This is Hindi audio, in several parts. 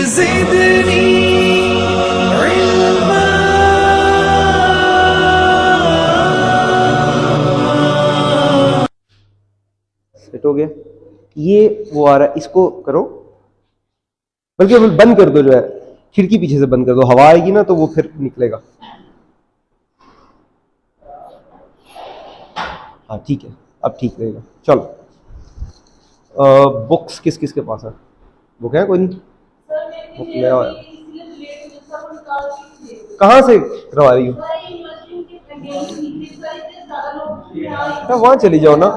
ज़िदनी इल्मा। सेट हो गया। ये वो आ रहा है, इसको करो, बल्कि बंद कर दो, जो है खिड़की पीछे से बंद कर दो, हवा आएगी ना तो वो फिर निकलेगा। हाँ ठीक है, अब ठीक रहेगा। चलो बुक्स किस किस के पास है? बुक है कोई नहीं? बुक ले आओ यार। कहाँ से करवा रही हो? वहां चली जाओ ना।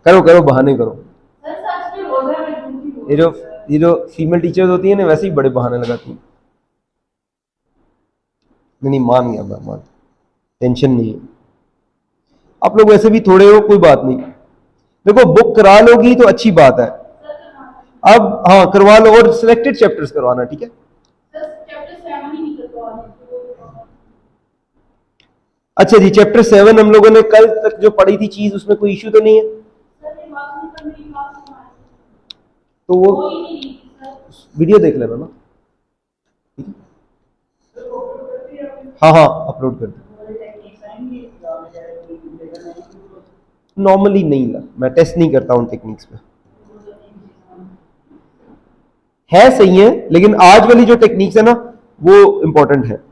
करो करो, बहाने करो। ये जो फीमेल टीचर्स होती है ना, वैसे ही बड़े बहाने लगाती हैं। नहीं मान गया मैं, मान, टेंशन नहीं है। आप लोग वैसे भी थोड़े हो, कोई बात नहीं। देखो बुक करा लोगी तो अच्छी बात है। अब हाँ करवा लो, और सिलेक्टेड चैप्टर्स करवाना, ठीक है? अच्छा जी, चैप्टर 7 हम लोगों ने कल तक जो पढ़ी थी चीज, उसमें कोई इश्यू तो नहीं है? तो वो वीडियो देख लेना ना, ठीक है? हाँ हाँ अपलोड कर दो। नॉर्मली नहीं ला, मैं टेस्ट नहीं करता उन टेक्निक्स पे। है सही है, लेकिन आज वाली जो टेक्निक्स है ना वो इंपॉर्टेंट है।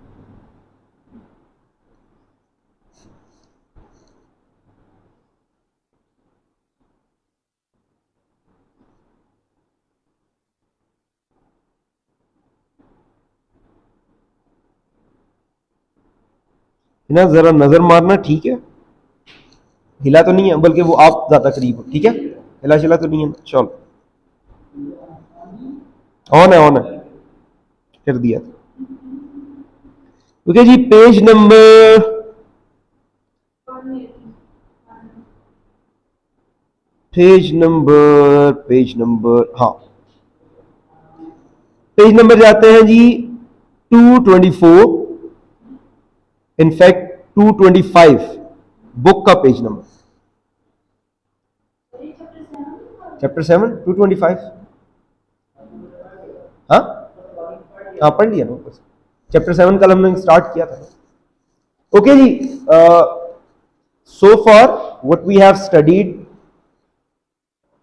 ना जरा नजर मारना, ठीक है? हिला तो नहीं है, बल्कि वो आप ज्यादा करीब हो, ठीक है? हिला शिला तो नहीं है? चलो ऑन है, ऑन है, कर दिया। ओके जी, पेज नंबर हाँ, पेज नंबर जाते हैं जी 224, इनफैक्ट 225, बुक का पेज नंबर, चैप्टर 7 225। हाँ हाँ पढ़ लिया ना, चैप्टर 7 कल हमने स्टार्ट किया था। Okay ji, so far what we have studied,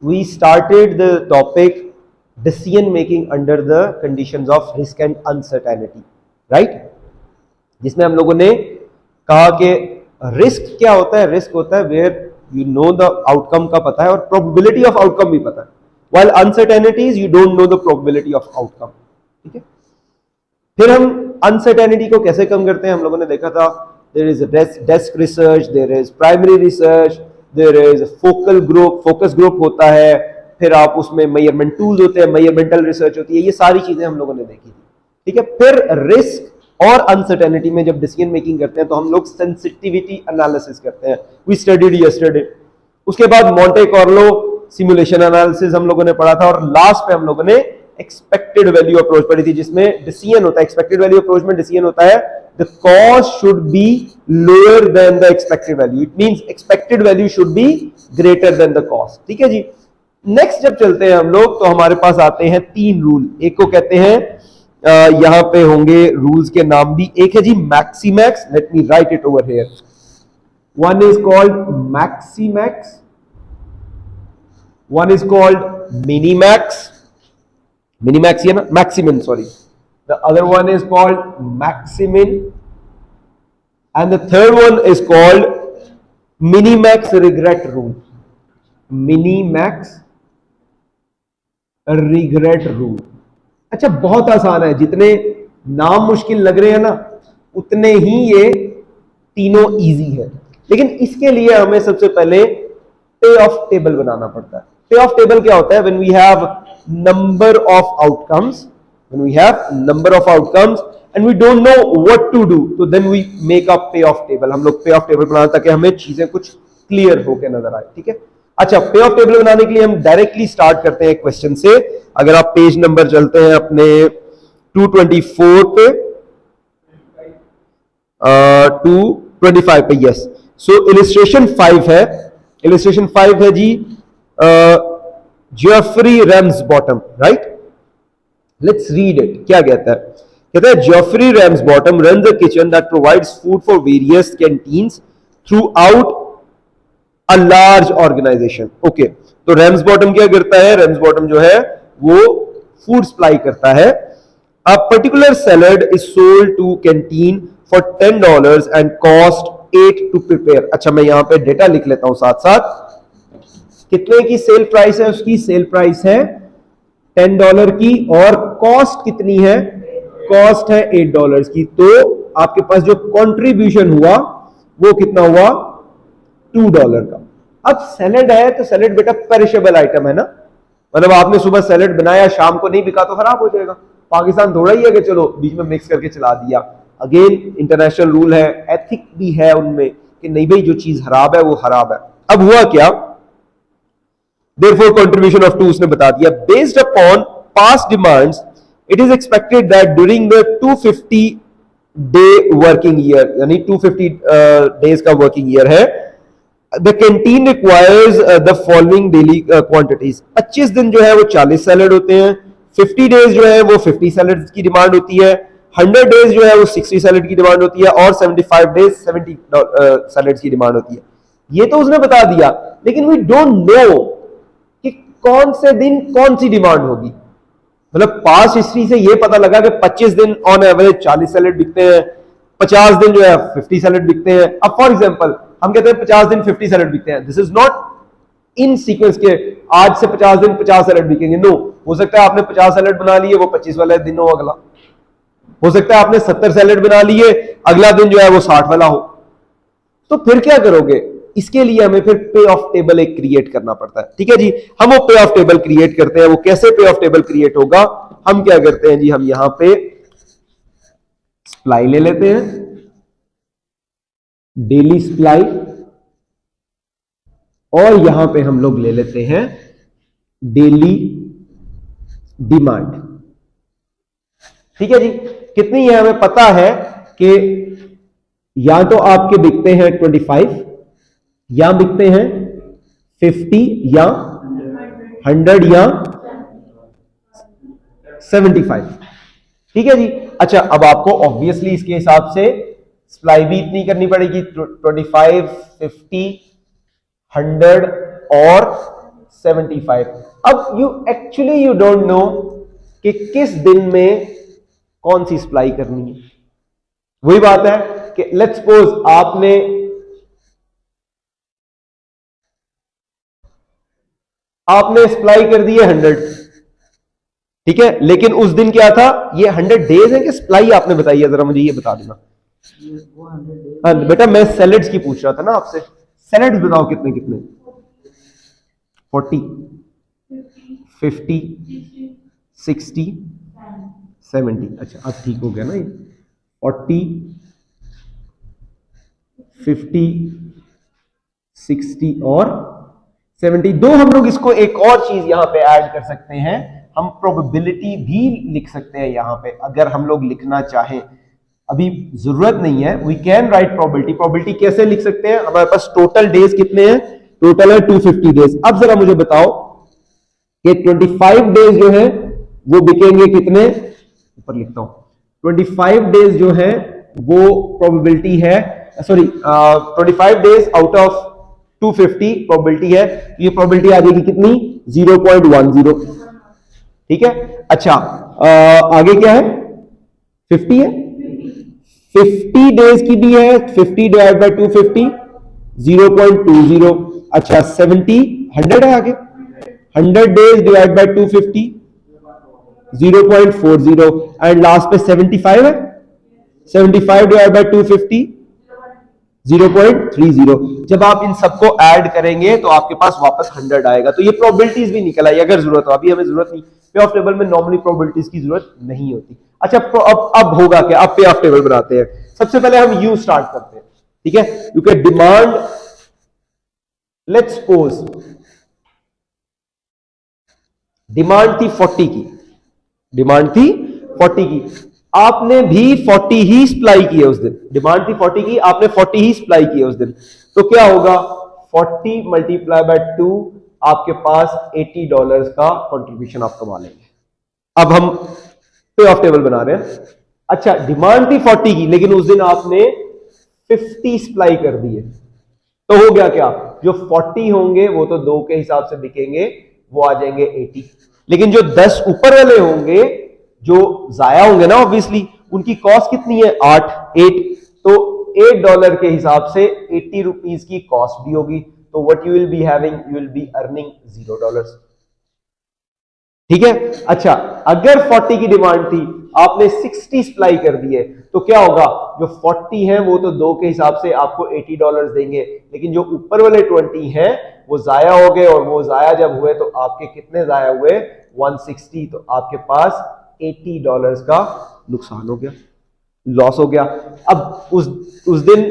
we started the topic decision making under the conditions of risk and uncertainty, right? जिसमें हम लोगों ने कहा कि रिस्क क्या होता है? रिस्क होता है where you know the outcome का पता है और प्रोबेबिलिटी ऑफ आउटकम भी पता है, while uncertainties you don't know the probability of outcome, ठीक है? फिर हम अनसर्टेनिटी को कैसे कम करते हैं? हम लोगों ने देखा था there is desk research, there is primary research, there is focal group, focus group होता है, फिर आप उसमें मेजरमेंट टूल्स होते हैं, मेजरमेंटल रिसर्च होती है, ये सारी चीजें हम लोगों ने देखी थी, ठीक है? फिर रिस्क और अनसर्टेनिटी में जब डिसीजन मेकिंग करते हैं तो हम लोग सेंसिटिविटी एनालिसिस करते हैं, वी स्टडीड यस्टरडे। उसके बाद मोंटे कार्लो सिमुलेशन एनालिसिस हम लोगों ने पढ़ा था, और लास्ट पे हम लोगों ने एक्सपेक्टेड वैल्यू अप्रोच पढ़ी थी, जिसमें डिसीजन होता है, एक्सपेक्टेड वैल्यू अप्रोच में डिसीजन होता है the cost should be lower than the expected value, it means expected value should be greater than the cost, ठीक है जी? नेक्स्ट जब चलते हैं हम लोग तो हमारे पास आते हैं 3 रूल, एक को कहते हैं यहां पे होंगे रूल्स के नाम भी, एक है जी maximax, let me write it over here, one is called maximax, one is called minimax, minimax ये ना, maximin sorry, the other one is called maximin, and the third one is called minimax regret rule, minimax regret rule. अच्छा बहुत आसान है, जितने नाम मुश्किल लग रहे हैं ना उतने ही ये तीनों इजी है, लेकिन इसके लिए हमें सबसे पहले पे ऑफ टेबल बनाना पड़ता है। पे ऑफ टेबल क्या होता है? When we have number of outcomes, when we have number of outcomes and we don't know what to do, तो then we make a payoff table. हम लोग पे ऑफ टेबल बनाते ताकि हमें चीजें कुछ क्लियर होकर नजर आए, ठीक है? अच्छा, पे ऑफ टेबल बनाने के लिए हम डायरेक्टली स्टार्ट करते हैं एक क्वेश्चन से। अगर आप पेज नंबर चलते हैं अपने 224 पे, टू 25 पे, यस। सो इलिस्ट्रेशन 5 है, इलिस्ट्रेशन 5 है जी, Geoffrey Ramsbottom, right. Let's read it, क्या कहता है? कहता है Geoffrey Ramsbottom runs a kitchen that provides food for various canteens throughout a large organisation. Okay, तो रैम्सबॉटम क्या करता है? रैम्सबॉटम जो है वो फूड सप्लाई करता है। A particular salad is sold to canteen for $10 and cost 8 to prepare. अच्छा, मैं यहां पे डेटा लिख लेता हूं साथ साथ। कितने की सेल प्राइस है उसकी? सेल प्राइस है $10 की, और कॉस्ट कितनी है? कॉस्ट है $8 की। तो आपके पास जो कंट्रीब्यूशन हुआ वो कितना हुआ? $2 का। अब सैलेड है तो सैलेड बेटा पेरिशेबल आइटम है ना, मतलब आपने सुबह सैलेड बनाया, शाम को नहीं बिका तो खराब हो जाएगा। पाकिस्तान थोड़ा ही है कि चलो बीच में मिक्स करके चला दिया। अगेन इंटरनेशनल रूल है, एथिक भी है उनमें कि नहीं भाई जो चीज खराब है वो खराब है। अब हुआ क्या? Therefore, contribution of 2 उसने बता दिया। Based upon past demands, it is expected that during the 250 day working year, यानी 250 days का working year है, the canteen requires the following daily quantities। 25 दिन जो है वो 40 सैलड होते हैं, 50 days जो है वो 50 सैलड की डिमांड होती है, 100 days जो है वो 60 सैलड की डिमांड होती है, और 75 days 70 सैलड की डिमांड होती है। ये तो उसने बता दिया, लेकिन वी डोंट नो कि कौन से दिन कौन सी डिमांड होगी। मतलब पास्ट हिस्ट्री से ये पता लगा कि 25 दिन ऑन एवरेज 40 सैलेड बिकते हैं, 50 दिन जो है 50 सैलेड बिकते हैं। अब फॉर एग्जांपल हम कहते हैं 50 दिन 50 सैलेड बिकते हैं, this is not in sequence के आज से 50 दिन 50 सैलेड बिकेंगे। नो, हो सकता है आपने 50 सैलेड बना लिए, वो 25 वाला दिन हो अगला। हो सकता है आपने 70 सैलेड बना लिए, अगला दिन जो है वो 60 वाला हो। तो फिर क्या करोगे? इसके लिए हमें फिर पे ऑफ टेबल एक क्रिएट करना पड़ता है। ठीक है जी, हम वो पे ऑफ टेबल क्रिएट करते हैं। वो कैसे पे ऑफ टेबल क्रिएट होगा? हम क्या करते हैं जी, हम यहां पे सप्लाई ले लेते हैं, डेली सप्लाई, और यहां पे हम लोग ले लेते हैं डेली डिमांड। ठीक है जी, कितनी है हमें पता है कि या तो आपके बिकते हैं 25, या बिकते हैं 50, या 100, या 75। ठीक है जी। अच्छा, अब आपको ऑब्वियसली इसके हिसाब से सप्लाई भी इतनी करनी पड़ेगी, 25, 50, 100 और 75। अब यू डोंट नो कि किस दिन में कौन सी सप्लाई करनी है। वही बात है कि लेट्स सपोज आपने सप्लाई कर दी है 100, ठीक है, लेकिन उस दिन क्या था? ये 100 डेज है कि सप्लाई आपने बताई है? जरा मुझे ये बता देना। हाँ बेटा, मैं सैलेड्स की पूछ रहा था ना आपसे। सैलेड्स बताओ कितने कितने? 40, 50, 60, 70। अच्छा, अब ठीक हो गया ना ये। 40, 50, 60 और 70। दो हम लोग इसको एक और चीज यहां पे ऐड कर सकते हैं, हम प्रोबेबिलिटी भी लिख सकते हैं यहां पे, अगर हम लोग लिखना चाहें। अभी जरूरत नहीं है, we can write probability. Probability कैसे लिख सकते हैं? हमारे पास टोटल डेज कितने हैं? टोटल है 250 डेज। अब जरा मुझे बताओ कि 25 डेज जो है वो बिकेंगे कितने? ऊपर लिखता हूं, 25 डेज जो है वो प्रोबेबिलिटी है, sorry 25 days out of 250 probability है। ये प्रोबेबिलिटी आ जाएगी कितनी? 0.10। ठीक है। अच्छा, आगे क्या है? 50 है, 50 डेज की भी है, 50 डिवाइड बाय 250 0.20। अच्छा, 70, 100 है आगे, 100 days divide by 250 0.40, and last पे 75 है, 75 डिवाइड बाय 250 0.30। जब आप इन सबको ऐड करेंगे तो आपके पास वापस 100 आएगा। तो ये प्रोबेबिलिटीज भी निकल आई अगर जरूरत हो। अभी हमें जरूरत नहीं, पे ऑफ टेबल में नॉर्मली प्रोबेबिलिटीज की जरूरत नहीं होती। अच्छा, अब होगा क्या? अब पे ऑफ टेबल बनाते हैं। सबसे पहले हम यू स्टार्ट करते हैं, ठीक है, क्योंकि डिमांड, लेट्स सपोज डिमांड थी 40 की, डिमांड थी 40 की, आपने भी 40 ही सप्लाई किए उस दिन, डिमांड थी 40 की, आपने 40 ही सप्लाई किए उस दिन, तो क्या होगा 40 मल्टीप्लाई बाय 2, आपके पास $80 का कंट्रीब्यूशन आप कमा लेंगे। अब हम पे ऑफ टेबल बना रहे हैं। अच्छा, डिमांड थी 40 की, लेकिन उस दिन आपने 50 सप्लाई कर दिए, तो हो गया क्या, जो 40 होंगे वो तो 2 के हिसाब से बिकेंगे, वो आ जाएंगे 80, लेकिन जो 10 ऊपर वाले होंगे जो जाया होंगे ना, ऑब्वियसली उनकी कॉस्ट कितनी है 8, तो $8 के हिसाब से 80 रुपीज की कॉस्ट भी होगी, तो what you will be having, you will be earning $0। ठीक है। अच्छा, अगर 40 की डिमांड थी, आपने 60 सप्लाई कर दिए, तो क्या होगा, जो 40 है वो तो 2 के हिसाब से आपको $80 देंगे, लेकिन जो ऊपर वाले 20 हैं वो जाया हो गए, और वो जाया जब हुए तो आपके कितने जाया हुए 160, तो आपके पास $80 का नुकसान हो गया, लॉस हो गया। अब उस दिन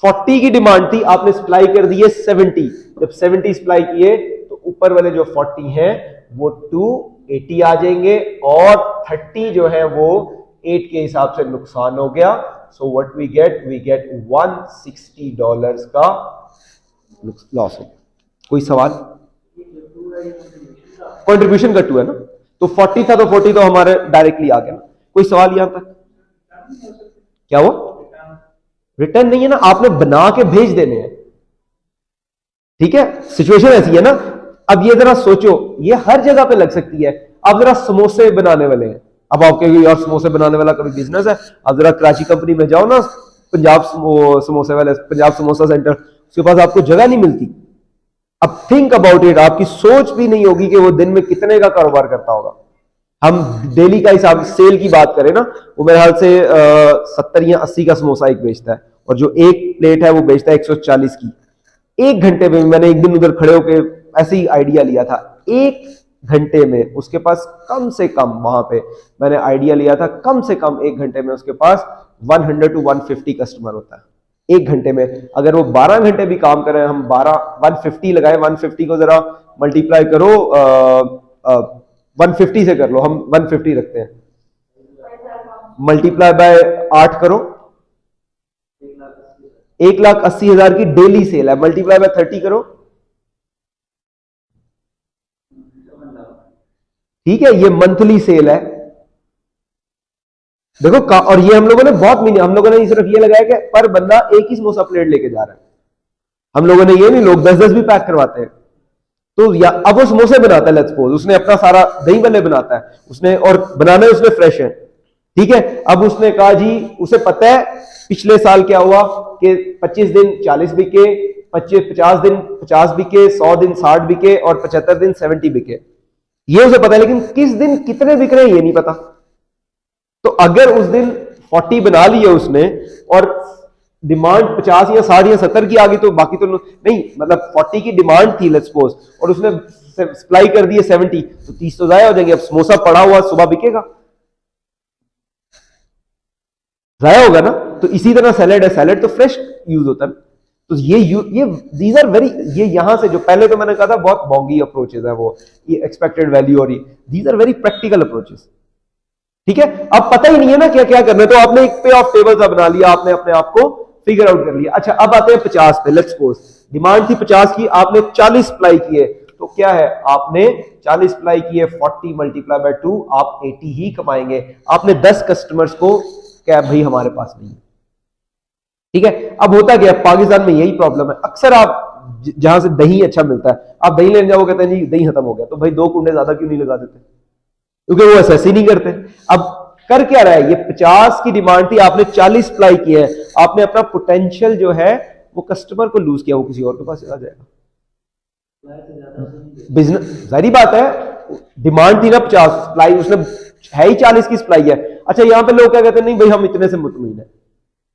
40 की डिमांड थी, आपने सप्लाई कर दी है 70, जब 70 सप्लाई किए तो ऊपर वाले जो 40 हैं वो 280 आ जाएंगे, और 30 जो है वो 8 के हिसाब से नुकसान हो गया। सो व्हाट वी गेट $160 का लॉस हो गया। कोई सवाल? कंट्रीब्यूशन का 2 है ना, तो 40 था तो 40 तो हमारे डायरेक्टली आ गया ना। कोई सवाल यहां तक? क्या वो रिटर्न नहीं है ना, आपने बना के भेज देने हैं। ठीक है, सिचुएशन ऐसी है ना। अब ये जरा सोचो, ये हर जगह पे लग सकती है। आप जरा समोसे बनाने वाले हैं, अब आपके यार समोसे बनाने वाला कभी बिजनेस है, आप जरा कराची कंपनी में जाओ ना, पंजाब समोसे वाले, पंजाब समोसा सेंटर, उसके पास आपको जगह नहीं मिलती। अब थिंक अबाउट इट, आपकी सोच भी नहीं होगी कि वो दिन में कितने का कारोबार करता होगा। हम डेली का हिसाब सेल की बात करें ना, वो मेरे ख्याल से 70 या 80 का समोसा एक बेचता है, और जो एक प्लेट है वो बेचता है 140 की। 1 घंटे में, मैंने एक दिन उधर खड़े होकर ऐसे ही आइडिया लिया था, 1 घंटे में उसके पास कम से कम, वहां पे मैंने आइडिया लिया था, कम से कम 1 घंटे में उसके पास 100 to 150 कस्टमर होता है 1 घंटे में। अगर वो 12 घंटे भी काम करें, हम 150 लगाए, 150 को जरा मल्टीप्लाई करो, 150 से कर लो, हम 150 रखते हैं, मल्टीप्लाई बाय 8 करो, 1,80,000 की डेली सेल है, मल्टीप्लाई बाय 30 करो, ठीक है, ये मंथली सेल है। देखो और ये हम लोगों ने बहुत मीनिंग, हम लोगों ने सिर्फ ये लगाया कि पर बंदा एक ही समोसा प्लेट लेके जा रहा है, हम लोगों ने ये नहीं, लोग 10-10 भी पैक करवाते हैं। तो अब वो समोसे बनाता है, लेट्स सपोज उसने अपना सारा दही भल्ले बनाता है उसने, और बनाने उसने फ्रेश है, ठीक है। अब उसने कहा जी, उसे पता है पिछले साल क्या हुआ कि 25 दिन 40 बिके, 50 दिन 50 बिके, 100 दिन 60 बिके, और 75 दिन 70 बिके, ये उसे पता है, लेकिन किस दिन कितने बिक रहे हैं ये नहीं पता। तो अगर उस दिन 40 बना लिए उसने, और डिमांड 50 या 60 या 70 की आ गई, तो बाकी तो नहीं, मतलब 40 की डिमांड थी लेट्स सपोज, और उसने सप्लाई कर दी है 70, तो 30 तो जाया हो जाएंगे। अब समोसा पड़ा हुआ सुबह बिकेगा, जाया होगा ना। तो इसी तरह सैलेड है, सैलेड तो फ्रेश यूज होता है। तो ये दीज आर वेरी, ये यहां से जो पहले तो मैंने कहा था बहुत बॉन्गी अप्रोचेस है वो, ये एक्सपेक्टेड वैल्यू, और ये these are very practical approaches. ठीक है, अब पता ही नहीं है ना क्या क्या करना है, तो आपने एक पे ऑफ टेबल सा बना लिया, आपने अपने आप को फिगर आउट कर लिया। अच्छा, अब आते हैं 50 पे, लेट्स सपोज डिमांड थी 50 की, आपने 40 सप्लाई किए, तो क्या है, आपने 40 सप्लाई किए, 40 मल्टीप्लाई बाय 2, आप 80 ही कमाएंगे। आपने 10 कस्टमर्स को क्या भाई हमारे पास नहीं है, ठीक है। अब होता क्या, पाकिस्तान में यही प्रॉब्लम है, अक्सर आप जहां से दही अच्छा मिलता है, आप दही लेने जाओ, कहते हैं जी दही खत्म हो गया, तो भाई 2 कुंडे ज्यादा क्यों नहीं लगा देते, क्योंकि वो असेस ही नहीं करते। अब कर क्या रहा है, ये 50 की डिमांड थी, आपने 40 सप्लाई की है, आपने अपना पोटेंशियल जो है वो कस्टमर को लूज किया, वो किसी और के पास चला जाएगा। बिजनेस जारी बात है, डिमांड थी ना 50 सप्लाई, उसने है ही 40 की सप्लाई है। अच्छा, यहां पे लोग क्या कहते हैं, नहीं भाई हम इतने से मुतमईन है,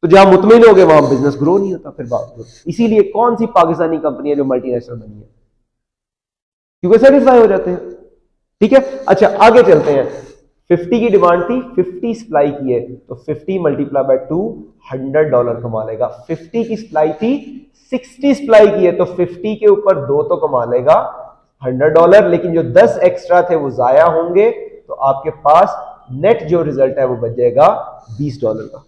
तो जहां मुतमईन हो गए वहां बिजनेस ग्रो नहीं होता फिर बात। इसीलिए कौन सी पाकिस्तानी कंपनी है जो मल्टीनेशनल बनी है, क्योंकि सेटिस्फाई हो जाते हैं। ठीक है, अच्छा आगे चलते हैं। 50 की डिमांड थी, 50 सप्लाई की है, तो 50 मल्टीप्लाई बाय 2, $100 कमा लेगा। 50 की सप्लाई थी, 60 सप्लाई की है, तो 50 के ऊपर 2 तो कमा लेगा $100, लेकिन जो 10 एक्स्ट्रा थे वो जाया होंगे, तो आपके पास नेट जो रिजल्ट है वो बच जाएगा $20 का।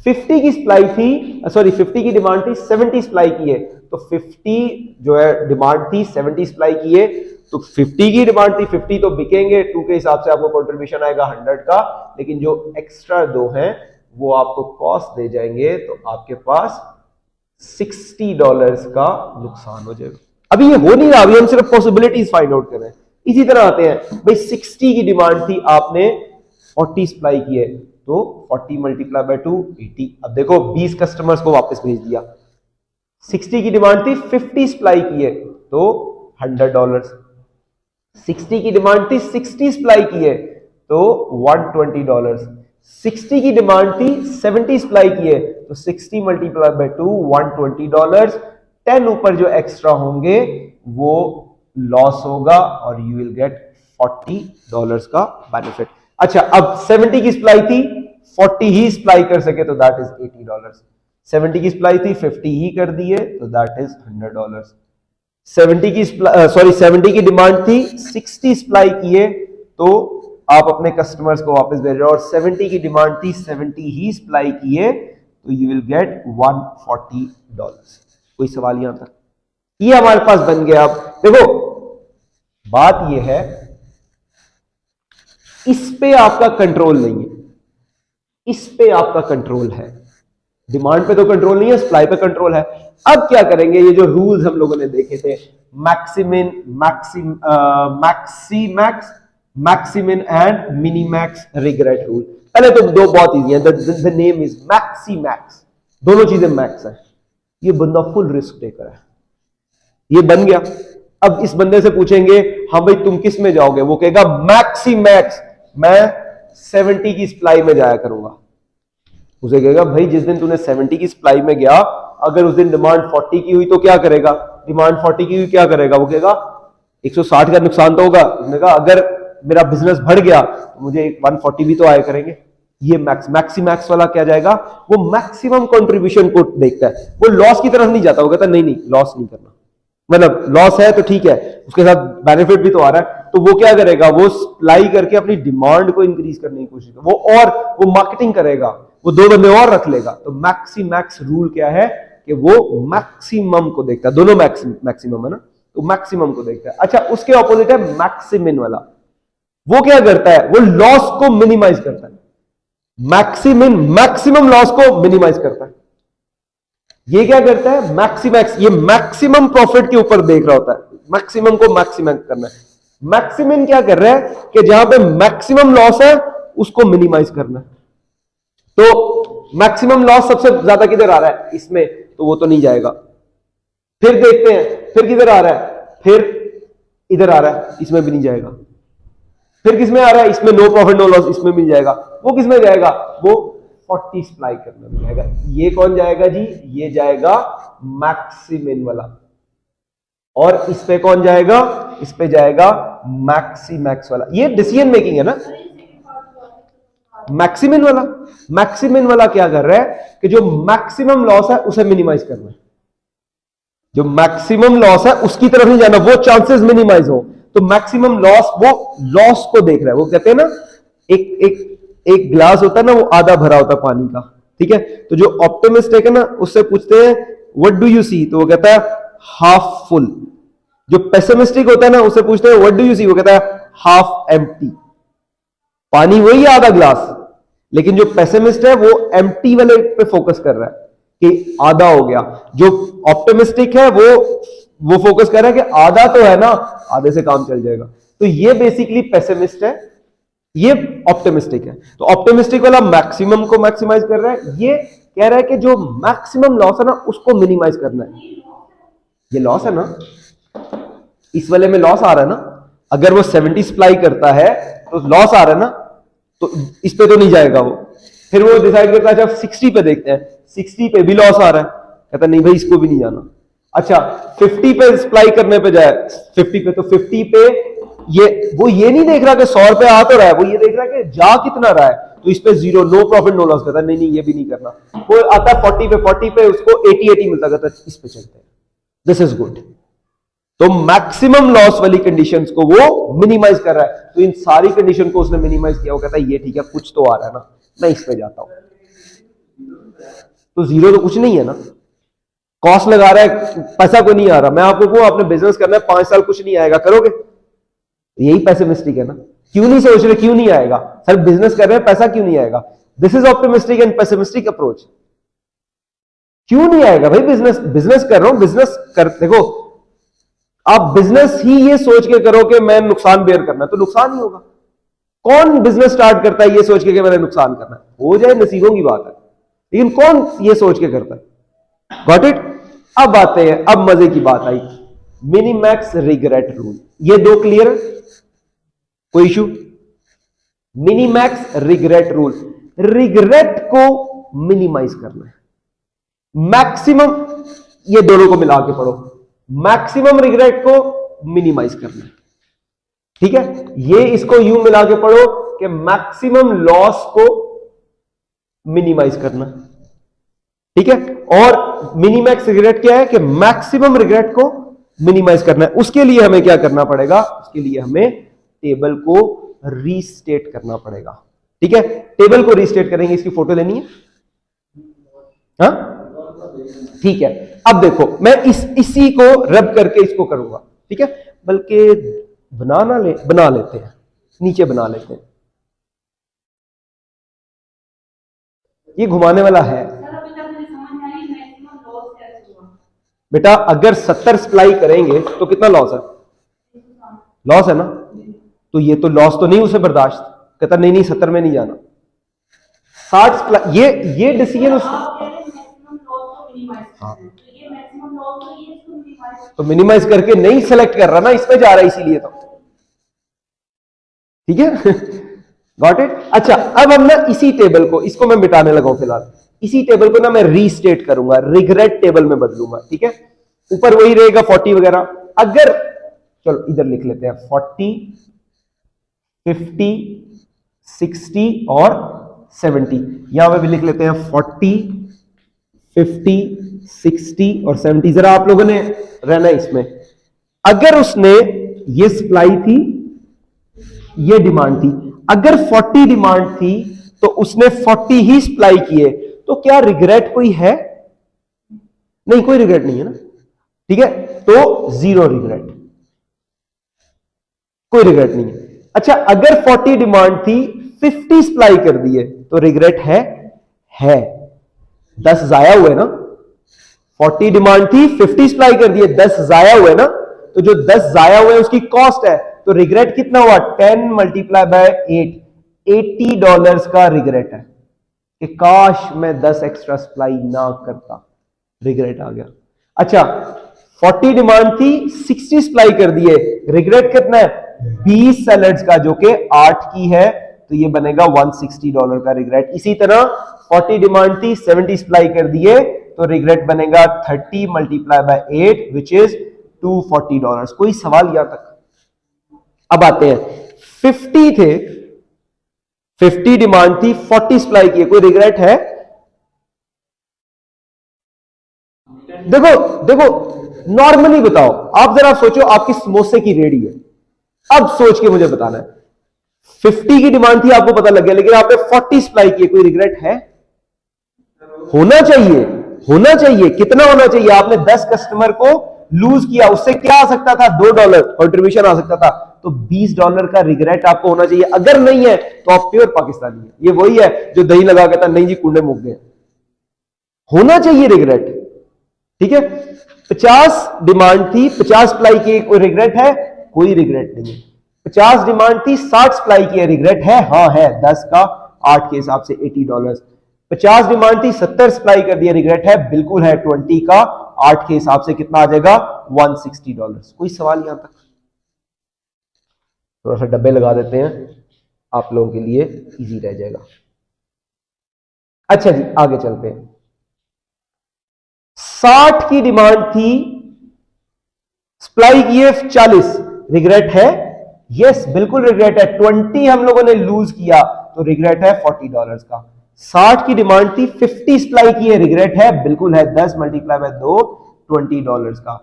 50 की सप्लाई थी, सॉरी 50 की डिमांड थी, 70 सप्लाई की है, तो 50 जो है डिमांड थी, 70 सप्लाई की है, तो 50 की डिमांड थी, 50 तो बिकेंगे, 2 के हिसाब से आपको कंट्रीब्यूशन आएगा 100 का, लेकिन जो एक्स्ट्रा 2 हैं वो आपको कॉस्ट दे जाएंगे, तो आपके पास $60 का नुकसान हो जाएगा। अभी ये हो नहीं रहा, अभी हम सिर्फ पॉसिबिलिटीज फाइंड आउट कर रहे हैं। इसी तरह आते हैं भाई, 60 की डिमांड थी, आपने 40 सप्लाई की है, तो 40 मल्टीप्लाई बाय 2 80। अब देखो 20 कस्टमर्स को वापस भेज दिया। 60 की डिमांड थी, 50 सप्लाई की है, तो $100। 60 की डिमांड थी, 60 सप्लाई की है, तो $120। 60 की डिमांड थी, 70 सप्लाई की है, तो 60 मल्टीप्लाई बाय 2 $120। 10 ऊपर जो एक्स्ट्रा होंगे वो लॉस होगा और यू विल गेट $40 का बेनिफिट। अच्छा, अब 70 की सप्लाई थी, 40 ही सप्लाई कर सके तो दैट इज $80। 70 की सप्लाई थी, 50 ही कर दिए तो दैट इज $100। 70 की डिमांड थी, 60 सप्लाई किए तो आप अपने कस्टमर्स को वापस भेज रहे हो, और 70 की डिमांड थी, 70 ही सप्लाई किए तो यू विल गेट $140। कोई सवाल यहां तक? ये हमारे पास बन गया। अब देखो बात ये है, इस पे आपका कंट्रोल नहीं है, इस पे आपका कंट्रोल है। डिमांड पे तो कंट्रोल नहीं है, सप्लाई पे कंट्रोल है। अब क्या करेंगे, ये जो रूल्स हम लोगों ने देखे थे, maximin maximax, maximin and minimax regret rule. पहले तो दो बहुत इजी है, द नेम इज मैक्सीमैक्स, दोनों चीजें मैक्स है। ये बंदा फुल रिस्क टेकर है, ये बन गया। अब इस बंदे से पूछेंगे, हाँ भाई तुम किस में जाओगे, वो कहेगा मैक्सीमैक्स, मैं 70 की सप्लाई में जाया करूंगा। उसे कहेगा भाई जिस दिन तूने 70 की सप्लाई में गया, अगर उस दिन डिमांड 40 की हुई तो क्या करेगा, डिमांड 40 की हुई क्या करेगा, वो कहेगा 160 का नुकसान तो होगा। उसने कहा अगर मेरा बिजनेस बढ़ गया तो मुझे 140 भी तो आया करेंगे। ये मैक्सीमैक्स वाला क्या जाएगा, वो मैक्सिमम कंट्रीब्यूशन को देखता है, वो लॉस की तरफ नहीं जाता। वो कहता नहीं नहीं लॉस नहीं करना, मतलब लॉस है तो ठीक है, उसके साथ बेनिफिट भी तो आ रहा है, तो वो क्या करेगा, वो सप्लाई करके अपनी डिमांड को इंक्रीज करने की कोशिश करेगा, वो मार्केटिंग करेगा, वो 2 बंदे और रख लेगा। तो मैक्सीमैक्स रूल क्या है कि वो मैक्सिमम को देखता है, दोनों मैक्सिमम है ना, तो मैक्सिमम को देखता है। अच्छा, उसके ऑपोजिट है मैक्सिमिन वाला, वो क्या करता है, वो लॉस को मिनिमाइज करता है। मैक्सिमिन मैक्सिमम लॉस को मिनिमाइज करता है, ये क्या करता है मैक्सीमैक्स, ये मैक्सिमम प्रॉफिट के ऊपर देख रहा होता है, मैक्सिमम को मैक्सिमैक्स करना है। मैक्सिमिन क्या कर रहा है कि जहां पे मैक्सिमम लॉस है उसको मिनिमाइज करना है। तो मैक्सिमम लॉस सबसे ज्यादा किधर आ रहा है, इसमें, तो वो तो नहीं जाएगा। फिर देखते हैं, फिर किधर आ रहा है, फिर इधर आ रहा है, इसमें भी नहीं जाएगा। फिर किसमें आ रहा है, इसमें नो प्रॉफिट नो लॉस, इसमें भी जाएगा। वो किसमें जाएगा, वो 40 सप्लाई करने में जाएगा। ये कौन जाएगा जी, ये जाएगा मैक्सिमिन वाला। और इस पे कौन जाएगा, इस पे जाएगा मैक्सीमैक्स वाला। ये डिसीजन मेकिंग है ना, मैक्सिमिन वाला। मैक्सिमिन वाला क्या कर रहा है कि जो मैक्सिमम लॉस है उसे मिनिमाइज करना है, जो मैक्सिमम लॉस है उसकी तरफ नहीं जाना, वो चांसेस मिनिमाइज हो। तो मैक्सिमम लॉस, वो लॉस को देख रहा है। वो कहते हैं ना, एक ग्लास होता है ना, वो आधा भरा होता है पानी का, ठीक है। तो जो ऑप्टिमिस्टिक है ना, उससे पूछते हैं व्हाट डू यू सी, तो वो कहता है हाफ फुल। जो पेसिमिस्टिक होता है ना, उससे पूछते हैं व्हाट डू यू सी, वो कहता है हाफ एम्प्टी। पानी वही है आधा ग्लास, लेकिन जो पेसिमिस्ट है वो एम्प्टी वाले पे फोकस कर रहा है कि आधा हो गया। जो ऑप्टिमिस्टिक है वो फोकस कर रहा है कि आधा तो है ना, आधे से काम चल जाएगा। तो ये बेसिकली पेसिमिस्ट है, ये ऑप्टिमिस्टिक है। तो ऑप्टिमिस्टिक वाला मैक्सिमम को मैक्सिमाइज कर रहा है, ये कह रहा है कि जो मैक्सिमम लॉस है ना उसको मिनिमाइज करना है। ये लॉस है ना, इस वाले में लॉस आ रहा है ना, अगर वो 70 सप्लाई करता है तो लॉस आ रहा है ना, तो इस पे तो नहीं जाएगा वो। फिर वो डिसाइड करता है, अच्छा 60 पे देखते हैं, 60 पे भी लॉस आ रहा है, कहता नहीं भाई इसको भी नहीं जाना। अच्छा 50 पे सप्लाई करने पे जाए, 50 पे, तो 50 पे वो ये नहीं देख रहा कि 100 रुपए आ तो रहा है, वो ये देख रहा है कि जा कितना रहा है, तो इस पे zero, no profit no loss, कहता है नहीं नहीं ये भी नहीं करना। वो आता है 40 पे उसको 80 मिलता, कहता है इस पे चलते हैं, दिस इज गुड। तो मैक्सिमम लॉस वाली कंडीशंस को वो मिनिमाइज कर रहा है। तो इन सारी कंडीशन को उसने मिनिमाइज किया। वो कहता है ये ठीक है, कुछ तो आ रहा है ना, मैं इस पे जाता हूं। तो जीरो तो कुछ नहीं है ना, कॉस्ट लगा रहा है, पैसा को नहीं आ रहा। मैं आपको कहूं आपने बिजनेस करना है, 5 साल कुछ नहीं आएगा, करोगे? यही पैसिमिस्टिक है ना। क्यों नहीं सोच रहे क्यों नहीं आएगा? सर बिजनेस कर रहे हैं, पैसा क्यों नहीं आएगा? This is optimistic and pessimistic approach. क्यों नहीं आएगा भाई? बिजनेस कर रहा हूं, बिजनेस कर, देखो आप बिजनेस ही ये सोच के करो कि मैं नुकसान बेयर करना है, तो नुकसान ही होगा। कौन बिजनेस स्टार्ट करता है ये सोच के कि मैंने नुकसान करना है? हो जाए नसीबों की बात है, लेकिन कौन ये सोच के करता है? Got it? अब आते हैं, अब मजे की बात आई, मिनिमैक्स रिग्रेट रूल। ये दो क्लियर है, कोई issue? Minimax regret rule, regret को मिनिमाइज करना है, मैक्सिमम, ये दोनों को मिला के पढ़ो, मैक्सिमम रिग्रेट को मिनिमाइज करना है। ठीक है, ये इसको यूं मिला के पढ़ो कि मैक्सिमम लॉस को मिनिमाइज करना। ठीक है, और मिनिमैक्स रिग्रेट क्या है? कि मैक्सिमम रिग्रेट को मिनिमाइज करना है। उसके लिए हमें क्या करना पड़ेगा? उसके लिए हमें टेबल को रीस्टेट करना पड़ेगा। ठीक है, टेबल को रीस्टेट करेंगे, इसकी फोटो लेनी है? हाँ ठीक है, अब देखो मैं इसी को रब करके इसको करूंगा। ठीक है, बल्कि बना लेते हैं, नीचे बना लेते हैं, ये घुमाने वाला है। बेटा अगर 70 सप्लाई करेंगे तो कितना लॉस है? लॉस है ना, तो ये तो लॉस तो नहीं उसे बर्दाश्त, कहता नहीं नहीं 70 में नहीं जाना। 60 सप्लाई, ये डिसीजन उस, हाँ तो मिनिमाइज करके नहीं सेलेक्ट कर रहा ना, इसमें जा रहा है इसीलिए तो। ठीक है, गॉट इट? अच्छा, अब हम ना इसी टेबल को, इसको मैं मिटाने लगा हूं फिलहाल, इसी टेबल को ना मैं रीस्टेट करूंगा, रिग्रेट टेबल में बदलूंगा। ठीक है, ऊपर वही रहेगा 40 वगैरह। अगर चलो इधर लिख लेते हैं 40, 50, 60 और 70, यहां पे भी लिख लेते हैं 40, 50, 60 और 70। जरा आप लोगों ने रहना इसमें, अगर उसने ये सप्लाई थी, ये डिमांड थी, अगर 40 डिमांड थी तो उसने 40 ही सप्लाई किए, तो क्या रिग्रेट कोई है? नहीं, कोई रिग्रेट नहीं है ना। ठीक है, तो जीरो रिग्रेट, कोई रिग्रेट नहीं है। अच्छा, अगर 40 डिमांड थी, 50 सप्लाई कर दिए, तो रिग्रेट है 10 जाया हुए ना। 40 डिमांड थी, 50 सप्लाई कर दिए, 10 जाया हुए ना, तो जो 10 जाया हुए उसकी कॉस्ट है, तो रिग्रेट कितना हुआ? 10 मल्टीप्लाई बाय 8, $80 का रिग्रेट है कि काश मैं 10 एक्स्ट्रा सप्लाई ना करता, रिग्रेट आ गया। अच्छा, 40 डिमांड थी, 60 सप्लाई कर दिए, रिग्रेट कितना है? 20 सैलड्स का, जो कि 8 की है, तो ये बनेगा $160 का रिग्रेट। इसी तरह 40 डिमांड थी, 70 सप्लाई कर दिए, तो रिग्रेट बनेगा 30 मल्टीप्लाई बाय 8 विच इज $240। कोई सवाल यहां तक? अब आते हैं 50 थे, 50 डिमांड थी, 40 सप्लाई किए, कोई रिग्रेट है? देखो देखो, नॉर्मली बताओ, आप जरा सोचो, आपकी समोसे की रेडी है, अब सोच के मुझे बताना है। 50 की डिमांड थी, आपको पता लग गया, लेकिन आपने 40 सप्लाई किए, कोई रिग्रेट है? होना चाहिए, होना चाहिए। कितना होना चाहिए? आपने 10 कस्टमर को लूज किया, उससे क्या आ सकता था? $2 कंट्रीब्यूशन आ सकता था, तो $20 का रिग्रेट आपको होना चाहिए। अगर नहीं है तो आप प्योर पाकिस्तानी है। ये वही है जो दही लगा कहता नहीं जी कुंडे मुक गए। होना चाहिए रिग्रेट। ठीक है, 50 डिमांड थी, 50 सप्लाई की, कोई रिग्रेट है? कोई रिग्रेट नहीं है। 50 डिमांड थी, 60 सप्लाई की, रिग्रेट है? हाँ है, 10 का 8 के हिसाब से $80। 50 डिमांड थी, 70 सप्लाई कर दिया, रिग्रेट है? बिल्कुल है, 20 का 8 के हिसाब से कितना आ जाएगा? $160। कोई सवाल यहां तक? थोड़ा सा डब्बे लगा देते हैं, आप लोगों के लिए इजी रह जाएगा। अच्छा जी, आगे चलते हैं। 60 की डिमांड थी, सप्लाई किए 40, रिग्रेट है? यस, बिल्कुल रिग्रेट है। 20 हम लोगों ने लूज किया, तो रिग्रेट है $40 का। 60 की डिमांड थी, 50 सप्लाई की है, रिग्रेट है? बिल्कुल है, 10 मल्टीप्लाई बाय 2, $20 का।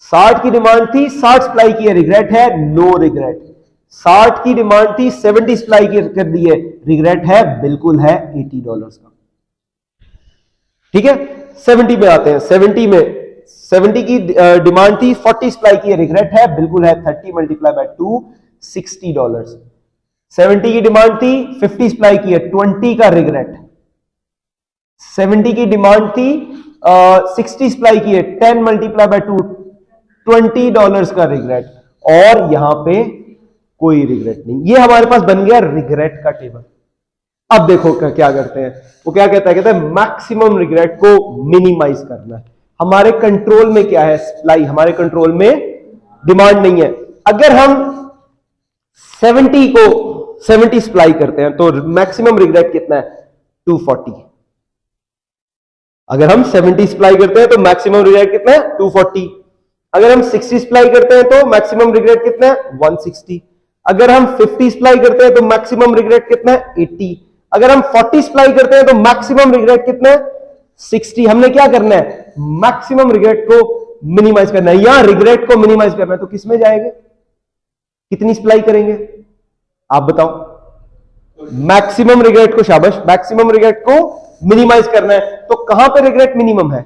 60 की डिमांड थी, 60 सप्लाई की है, रिग्रेट है? No regret. 60 की डिमांड थी, 70 सप्लाई कर दी है, रिग्रेट है? बिल्कुल है, $80 का। ठीक है, 70 में आते हैं। 70 में 70 की डिमांड थी, 40 सप्लाई की है, रिग्रेट है? बिल्कुल है, 30 मल्टीप्लाई बाय 2, $60। 70 की डिमांड थी, 50 सप्लाई की है, 20 का रिग्रेट। 70 की डिमांड थी, 60 सप्लाई की है, 10 मल्टीप्लाई बाय 2, $20 का रिग्रेट। और यहां पे कोई रिग्रेट नहीं। ये हमारे पास बन गया रिग्रेट का टेबल। अब देखो क्या करते हैं, वो क्या कहता है, कहता है मैक्सिमम रिग्रेट को मिनिमाइज करना है। हमारे कंट्रोल में क्या है? सप्लाई। हमारे कंट्रोल में डिमांड नहीं है। अगर हम 70 सप्लाई करते हैं तो मैक्सिमम रिग्रेट कितना है? 240। अगर हम 70 सप्लाई करते हैं तो मैक्सिमम रिग्रेट कितना है? 240। अगर हम 60 सप्लाई करते हैं तो मैक्सिमम रिग्रेट कितना है? 160। अगर हम 50 सप्लाई करते हैं तो मैक्सिमम रिग्रेट कितना है? 80। अगर हम 40 सप्लाई करते हैं तो मैक्सिमम रिग्रेट कितना है? 60। हमने क्या करना है? मैक्सिमम रिग्रेट को मिनिमाइज करना है। यहां रिग्रेट को मिनिमाइज करना है तो किसमें जाएंगे? कितनी सप्लाई करेंगे आप बताओ? मैक्सिमम रिग्रेट को, शाबाश, मैक्सिमम रिग्रेट को मिनिमाइज करना है। तो कहां पे रिग्रेट मिनिमम है?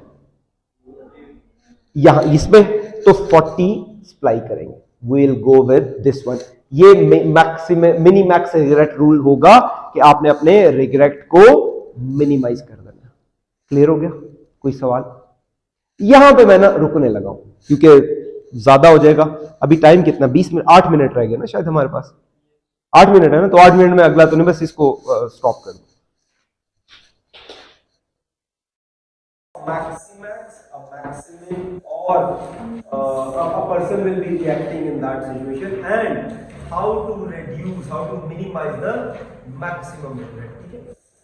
यहां, इसमें। तो 40 सप्लाई करेंगे। Will go with this one. ये maximum minimax regret rule होगा कि आपने अपने रिग्रेट को मिनिमाइज कर देना। क्लियर हो गया? कोई सवाल? यहां पे मैं ना रुकने लगा हूं क्योंकि ज्यादा हो जाएगा। अभी टाइम कितना? 20 मिनट, 8 मिनट रह गए ना शायद हमारे पास। 8 मिनट है ना, तो 8 मिनट में अगला तो नहीं, बस इसको स्टॉप कर दो। or a person will be reacting in that situation and how to reduce, how to minimize the maximum regret. ठीक है?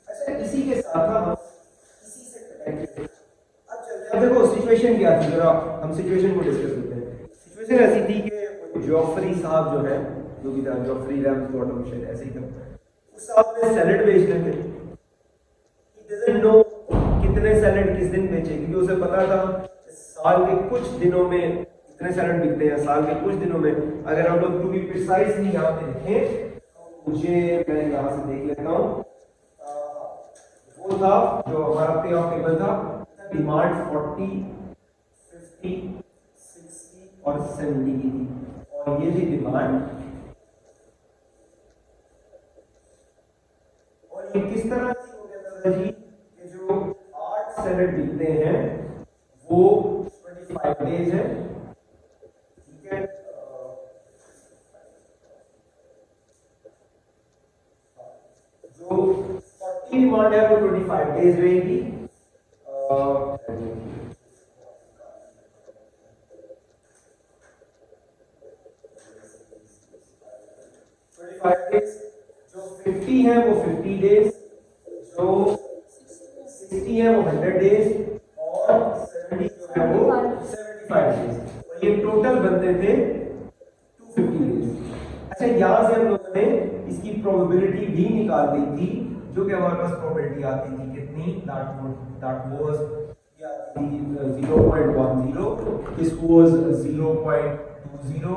अच्छा, इसी के साथ हम इसी से कनेक्ट करते हैं। अब चलते हैं। देखो सिचुएशन क्या थी, जरा हम सिचुएशन को डिस्कस करते हैं। सिचुएशन ऐसी थी कि जॉफरी साहब जो है, जो भी था, जॉफरी रैम्स ऑटोमेशन ऐसे ही था, उस साहब ने सैलेड बेचने थे। He doesn't know कितने सैलेड किस दिन बेचे, क्योंकि उसे पता था साल के कुछ दिनों में इतने सैलेड बिकते हैं, साल के कुछ दिनों में। अगर हम लोग टू बी प्रिसाइजली यहाँ पे देखें तो मुझे, मैं यहाँ से देख लेता हूँ, वो था जो हमारा पे ऑफ टेबल था, डिमांड 40, 50, 60 और 70 की थी, और ये थी डिमांड। और ये किस तरह से हो गया था जी, कि जो 8 सैलेड बिकते हैं वो 25 डेज है। ठीक है, जो 40 डिमांड है वो 25 डेज रहेगी। 25 डेज। जो 50 है वो 50 डेज, जो 60 है वो 100 डेज, और 70 जो है वो 75 डेज। और ये टोटल बनते थे 250 डेज। अच्छा, यहां से हम लोगों ने इसकी प्रोबेबिलिटी भी निकाल दी थी, जो कि हमारे पास प्रोबेबिलिटी आती थी कितनी? That was 0.10, this was 0.20,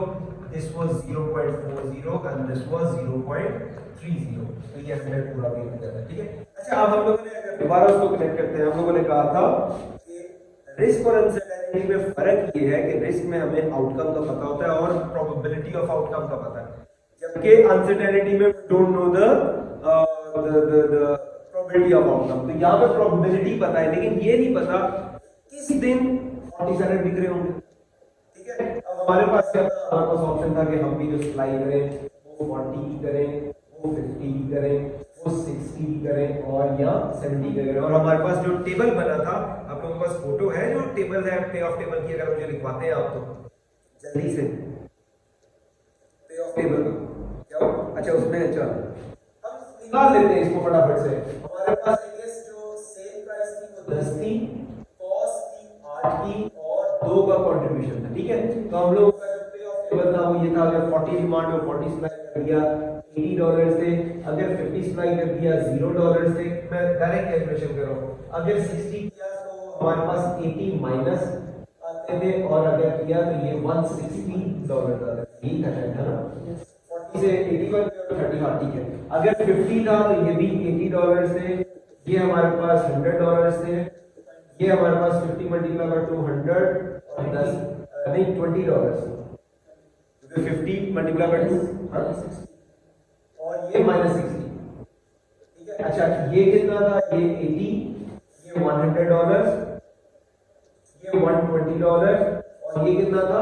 this was 0.40 and this was 0.30। तो ये 100 पूरा भी हो जाता है। ठीक है। अच्छा, अब हम लोगों ने अगर दोबारा उसको कनेक्ट करते हैं, हम लोगों ने कहा था कि रिस्क और अनसर्टेनिटी में फर्क ये है कि रिस्क में हमें आउटकम का पता होता है और प्रोबेबिलिटी ऑफ आउटकम का पता है, जबकि अनसर्टेनिटी में don't know the probability of outcome. तो यहाँ पे प्रोबेबिलिटी पता है, लेकिन ये नहीं पता किस दिन 40 सैलेड बिक रहे होंगे। ठीक है, अब हमारे पास क्या था? हमारे पास ऑप्शन था कि हम भी जो सप्लाई करें वो 40 की करें, वो 50 की करें, वो 60 की करें, और यहाँ 70 की करें। और हमारे पास जो टेबल बना था, आप लोगों के पास फोटो है जो टेबल है पे ऑफ टेबल की, अगर मुझे लिखवाते हैं आप तो जल्दी से, पे ऑफ टेबल का क्या हो? अच्छा, उसमें चल हम निकाल लेते हैं इसको फटाफट से। हमारे पास जो सेल प्राइस थी वो 10 थी, कॉस्ट थी 8 की, और 2 का कंट्रीब्यूशन था। ठीक है, तो हम लोग का जो पे ऑफ टेबल था वो ये था, अगर 40 डिमांड हो 40 सप्लाई कर दिया $80 थे, अगर 50 सप्लाई कर दिया $0 थे। मैं डायरेक्ट कैलकुलेशन कर रहा हूं, अगर 60 किया तो हमारे पास 80 माइनस थे और अगर किया तो ये $160 था, ठीक है ना। 40 से 80 पर 30, हाँ ठीक है। अगर 50 था तो ये भी $80 थे, ये हमारे पास $100 थे, ये हमारे पास 50 मल्टीप्लाई बाय 200 और 10 नहीं $20, 50 मल्टीप्लाई बाय 2 और ये -60, ठीक है। अच्छा ये कितना था, ये 80, ये $100, ये $120 और ये कितना था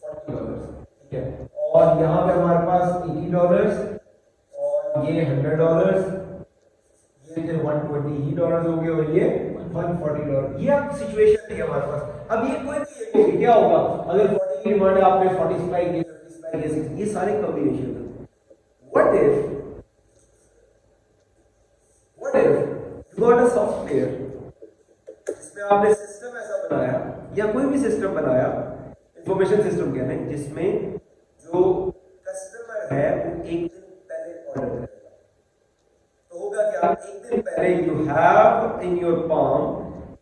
$40, ठीक है। और यहाँ पे हमारे पास $80 और ये $100, ये $120 हो गए और ये $140। ये अब सिचुएशन है हमारे पास। अब ये कोई भी एक होगी, क्या होगा अगर 40 की डिमांड है, आपने 40 सप्लाई की, 50 सप्लाई की, 60, ये सारे कॉम्बिनेशन है। What if you got a software जिसमें आपने सिस्टम ऐसा बनाया या कोई भी सिस्टम बनाया, इंफॉर्मेशन सिस्टम कहते हैं, जिसमें जो कस्टमर है वो एक दिन पहले ऑर्डर करेगा, तो होगा क्या, एक दिन पहले you have in your palm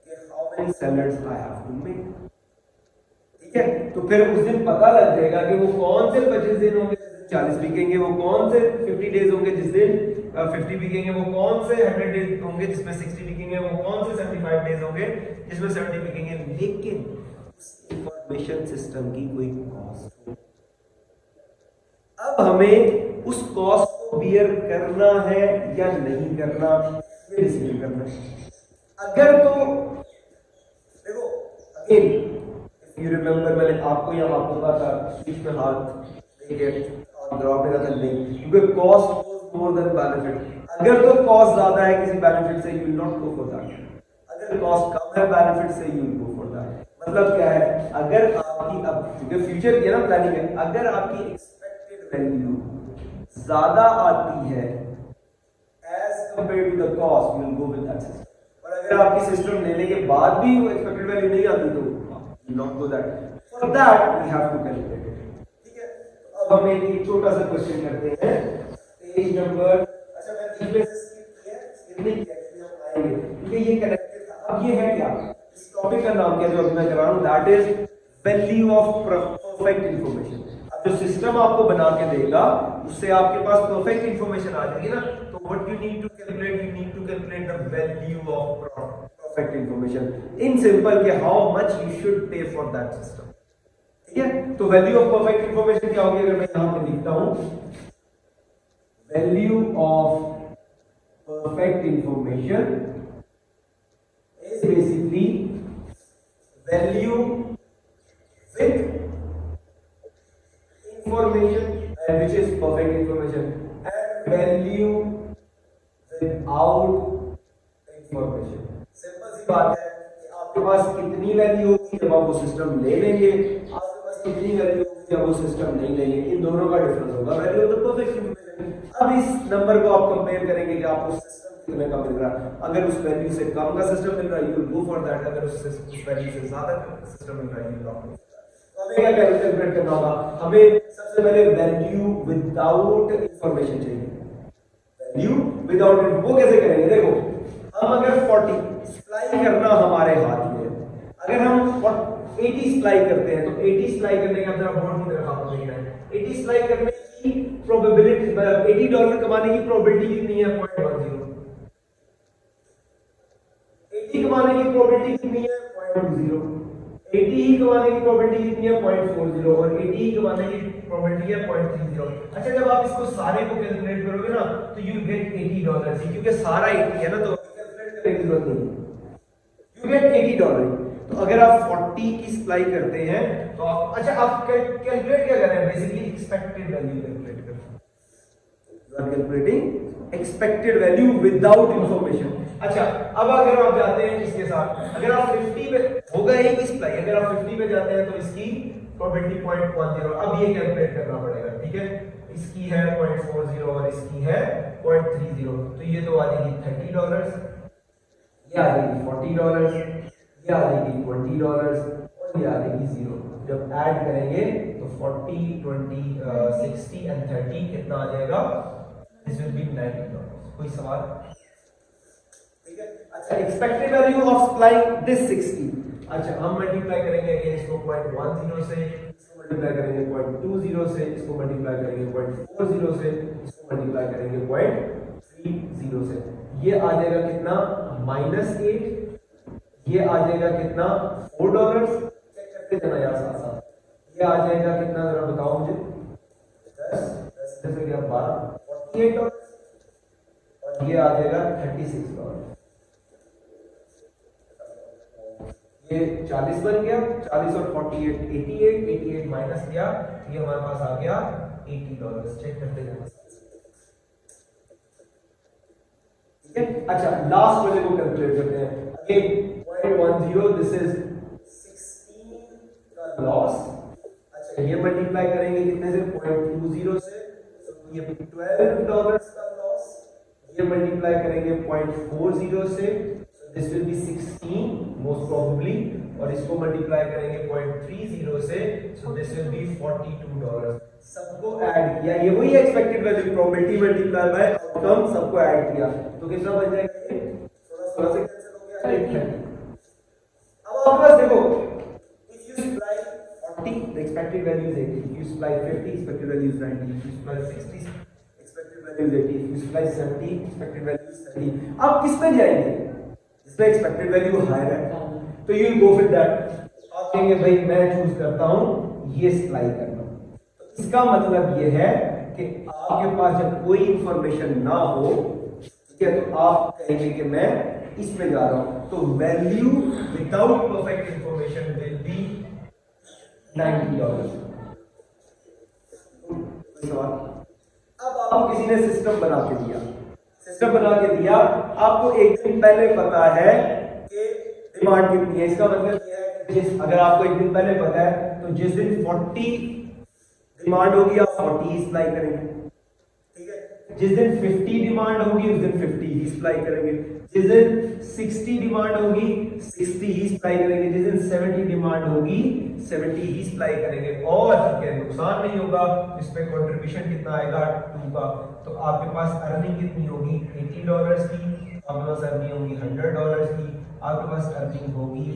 कि how many salads I have to make, ठीक है। तो फिर उस दिन पता लग जाएगा कि वो कौन से 25 दिन होंगे जिस दिन 40 बिकेंगे, वो कौन से 50 डेज होंगे जिस दिन 50 बिकेंगे, वो कौन से 100 डेज होंगे जिसमें 60 बिकेंगे, वो कौन से 75 डेज होंगे जिसमें 70 बिकेंगे। लेकिन उस इंफॉर्मेशन सिस्टम की कोई कॉस्ट, अब हमें उस कॉस्ट को बियर करना है या नहीं करना, ये डिसीजन करना है। अगर तो देखो अगेन यू रिमेंबर, मैंने आपको यहाँ आपको कहा था बीच में हाथ ड्रॉप देना था, नहीं, क्योंकि कॉस्ट मोर देन बेनिफिट। अगर तो कॉस्ट ज्यादा है किसी बेनिफिट से, you will not go for that. अगर कॉस्ट कम है बेनिफिट से, you will go for that. मतलब क्या है, अगर आपकी अब क्योंकि फ्यूचर की ना प्लानिंग है, अगर आपकी एक्सपेक्टेड वैल्यू ज्यादा आती है as compare to the cost, you will go with that system. और अगर आपकी सिस्टम लेने के बाद भी वो एक्सपेक्टेड वैल्यू नहीं आती तो not go that. For that we have to calculate it. ठीक है। अब हम एक छोटा सा क्वेश्चन करते हैं, पेज नंबर, अच्छा मैं बीच में स्किप किया एक्चुअली हम आएंगे क्योंकि ये कनेक्टेड था। अब ये है क्या, इस टॉपिक का नाम क्या जो अभी मैं करा रहा हूं, that is value of perfect information. अब जो सिस्टम आपको बना के देगा उससे आपके पास परफेक्ट इंफॉर्मेशन आ जाएगी ना, तो what you need to calculate, you need to calculate the value of perfect information in simple के how much you should pay for that system, ठीक है। तो वैल्यू ऑफ परफेक्ट इंफॉर्मेशन क्या होगी, अगर मैं यहां पे लिखता हूं value of perfect information is basically value with information which is perfect information and value without information। Simple सी बात है कि आपके पास कितनी वैल्यू होगी जब आप वो सिस्टम ले लेंगे, आपके पास कितनी वैल्यू होगी जब वो सिस्टम नहीं लेंगे, इन दोनों का डिफरेंस होगा value of the perfect information. अब इस नंबर को आप कंपेयर करेंगे कि आपको सिस्टम कितने का मिल रहा है। अगर उस वैल्यू से कम का सिस्टम मिल रहा है, you will go for that. अगर उस वैल्यू से ज्यादा सिस्टम मिल रहा है, यू विल गो। तो हमें क्या कैलकुलेट करना होगा, हमें सबसे पहले वैल्यू विदाउट इंफॉर्मेशन चाहिए। वैल्यू विदाउट, वो कैसे करेंगे, देखो हम अगर 40 सप्लाई करना हमारे हाथ में, अगर हम 80 सप्लाई करते हैं तो 80 सप्लाई करने का जरा बोर्ड में रखा हुआ है, 80 सप्लाई करने की प्रोबेबिलिटी, $80 कमाने की प्रोबेबिलिटी कितनी है, 0.10। 80 कमाने की प्रोबेबिलिटी कितनी है, 0.20। 80 ही कमाने की प्रोबेबिलिटी कितनी है, 0.40, और 80 ही कमाने की प्रोबेबिलिटी है 0.30। अच्छा जब आप इसको सारे को कैलकुलेट करोगे ना तो यू गेट $80, क्योंकि सारा 80 है ना, तो जरूरत नहीं, यू गेट $80। तो अगर आप 40 की सप्लाई करते हैं तो आप, अच्छा आप कैलकुलेट क्या कर रहे हैं, बेसिकली एक्सपेक्टेड वैल्यू कैलकुलेट कर रहे हैं, you are calculating expected value without information. अच्छा अब अगर आप जाते हैं इसके साथ, अगर आप 50 पे होगा एक ही सप्लाई, अगर आप 50 पे जाते हैं तो इसकी प्रोबेबिलिटी 0.10। अब ये कैलकुलेट करना पड़ेगा, ठीक है। इसकी है 0.40 और इसकी है 0.30, तो ये तो आ जाएगी $30, ये आ जाएगी $40, ये आ जाएगी $20 और ये आ जाएगी 0। जब ऐड करेंगे तो 40, 20, 60 एंड 30 कितना आ जाएगा, दिस विल बी $90। कोई सवाल, ठीक है। अच्छा expected value of supplying this 60, अच्छा हम मल्टीप्लाई करेंगे अगेन इसको 0.10 से, इसको मल्टीप्लाई करेंगे 0.20 से, इसको मल्टीप्लाई करेंगे 0.40 से, इसको मल्टीप्लाई करेंगे 0.30 से। ये आ जाएगा कितना -8, ये आ जाएगा कितना $4, चेक करते जाना यार साथ साथ। ये आ जाएगा कितना जरा बताओ मुझे, 10 से क्या 12, $48, और ये आ जाएगा $36। ये 40 बन गया, 40 और 48 88 माइनस किया, ये हमारे पास आ गया $80। चेक करते जाना। ठीक है, अच्छा लास्ट वाले को कैलकुलेट करते हैं। अगेन 0.10 दिस इज 16 का लॉस। अच्छा ये मल्टीप्लाई करेंगे कितने से, 0.20 से, तो ये $12 का लॉस। ये मल्टीप्लाई करेंगे 0.40 से, this will be 16 most probably, और इसको मल्टीप्लाई करेंगे 0.30 से, सो दिस विल बी $42। सबको ऐड किया, ये वही expected value, probability multiply by outcome, सबको ऐड किया तो कितना बन जाएगा, ये 16 से कैंसिल हो गया 830। अब आपके पास देखो, if you supply 40 the expected value is 80, if you supply 50 expected value is 90, if you supply 60 expected value is 80, if you supply 70 expected value is 30। आप किस पे जाएंगे, इसमें एक्सपेक्टेड वैल्यू हायर है तो you will go with that. आप कहेंगे भाई मैं चूज करता हूं ये सप्लाई करना। तो इसका मतलब ये है कि आपके पास जब कोई इंफॉर्मेशन ना हो, ठीक है, तो आप कहेंगे कि मैं इस पे जा रहा हूं, तो value without perfect information will be $90। अब आपको किसी ने सिस्टम बना के दिया, सिस्टम बना के दिया, आपको एक दिन पहले पता है कि डिमांड कितनी है। इसका मतलब यह है कि अगर आपको एक दिन पहले पता है तो जिस दिन 40 डिमांड होगी आप 40 ही सप्लाई करेंगे, ठीक है। जिस दिन 50 डिमांड होगी उस दिन 50 ही सप्लाई करेंगे, जिस दिन 60 डिमांड होगी 60 ही सप्लाई करेंगे, जिस दिन 70 डिमांड होगी 70 ही सप्लाई करेंगे, और क्या नुकसान नहीं होगा। इस पे कंट्रीब्यूशन कितना आएगा 2 का, तो आपके पास अर्निंग कितनी होगी $80 की, आपके पास अर्निंग होगी $100 की, आपके पास अर्निंग होगी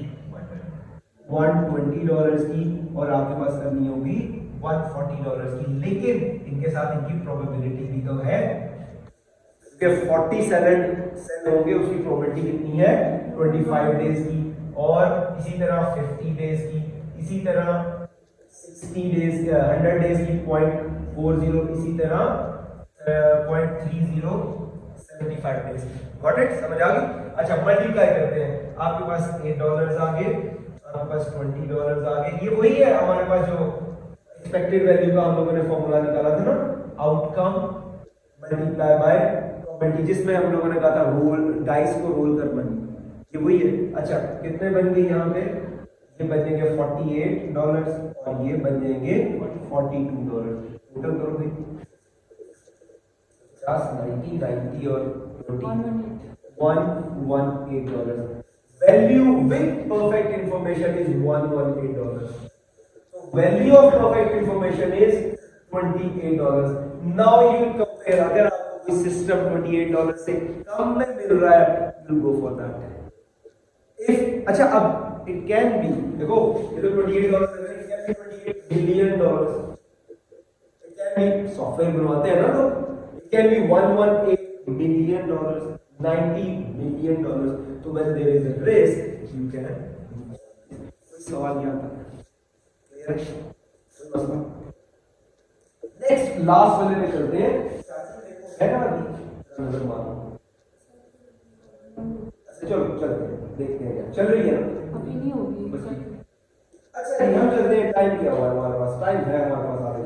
$120 की, और आपके पास अर्निंग होगी $140 की। लेकिन इनके साथ इनकी प्रोबेबिलिटी भी तो है कि 40 सेल होंगे, उसकी प्रोबेबिलिटी कितनी है 25 डेज की, और इसी तरह 50 डेज की, इसी तरह 60 डेज 100 डेज की 0.40, इसी तरह 0.30 75 डेज। गॉट इट, समझ आ गई। अच्छा मल्टीप्लाई करते हैं, आपके पास $8 आ गए, आपके पास $20 आ गए। ये वही है हमारे पास जो एक्सपेक्टेड वैल्यू का हम लोगों ने फॉर्मूला निकाला था ना, आउटकम मल्टीप्लाई बाय प्रोबेबिलिटी, जिसमें हम लोगों ने कहा था रोल डाइस को रोल करना, ये वही है। अच्छा कितने बन गए यहाँ पे, ये बन जाएंगे $48 और ये बन जाएंगे $42। टोटल करो भाई 50 90 और 118$। Value with perfect information is $118। So value of perfect information is $28. Now you compare, अगर आपको कोई सिस्टम $28 से कम में मिल रहा है, you go for that. If अच्छा अब it can be, देखो ये तो $28 है, it can be $28 million. It can be software बनवाते हैं ना, तो it can be $118 million, $90 million. तो when there is a risk, you can. कोई सवाल नहीं आता। नेक्स्ट लास्ट वाले पे चलते हैं, है ना नजर मारो। अच्छा चलो चलते हैं, देखते हैं क्या चल रही है। अभी नहीं होगी। अच्छा हम चलते हैं, टाइम क्या हुआ हमारे पास, टाइम है हमारे पास आगे।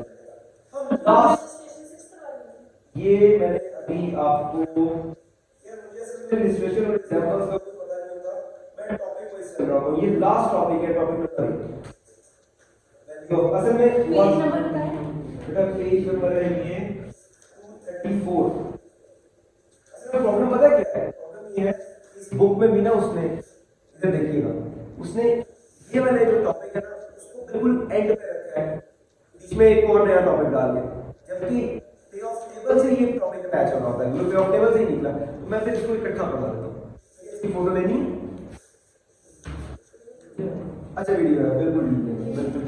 हम लास्ट ये मैंने अभी आपको रजिस्ट्रेशन और एग्जांपल्स का पता नहीं होता, मैं टॉपिक वाइज चल रहा हूं। ये लास्ट टॉपिक है, टॉपिक नंबर 1। तो असल में पेज नंबर बताएं बेटा, पेज नंबर है ये 234। असल में प्रॉब्लम पता है क्या है, प्रॉब्लम ये है इस बुक में भी ना उसने, इधर देखिएगा, उसने ये वाला जो टॉपिक है ना उसको बिल्कुल एंड पे रखा है, इसमें एक और नया टॉपिक डाल के, जबकि पे ऑफ टेबल से ये टॉपिक अटैच होना होता है, वो पे ऑफ टेबल से ही निकला, तो मैं फिर इसको इकट्ठा पढ़ा देता हूं। इसकी फोटो लेनी अच्छा वीडियो है, बिल्कुल बिल्कुल।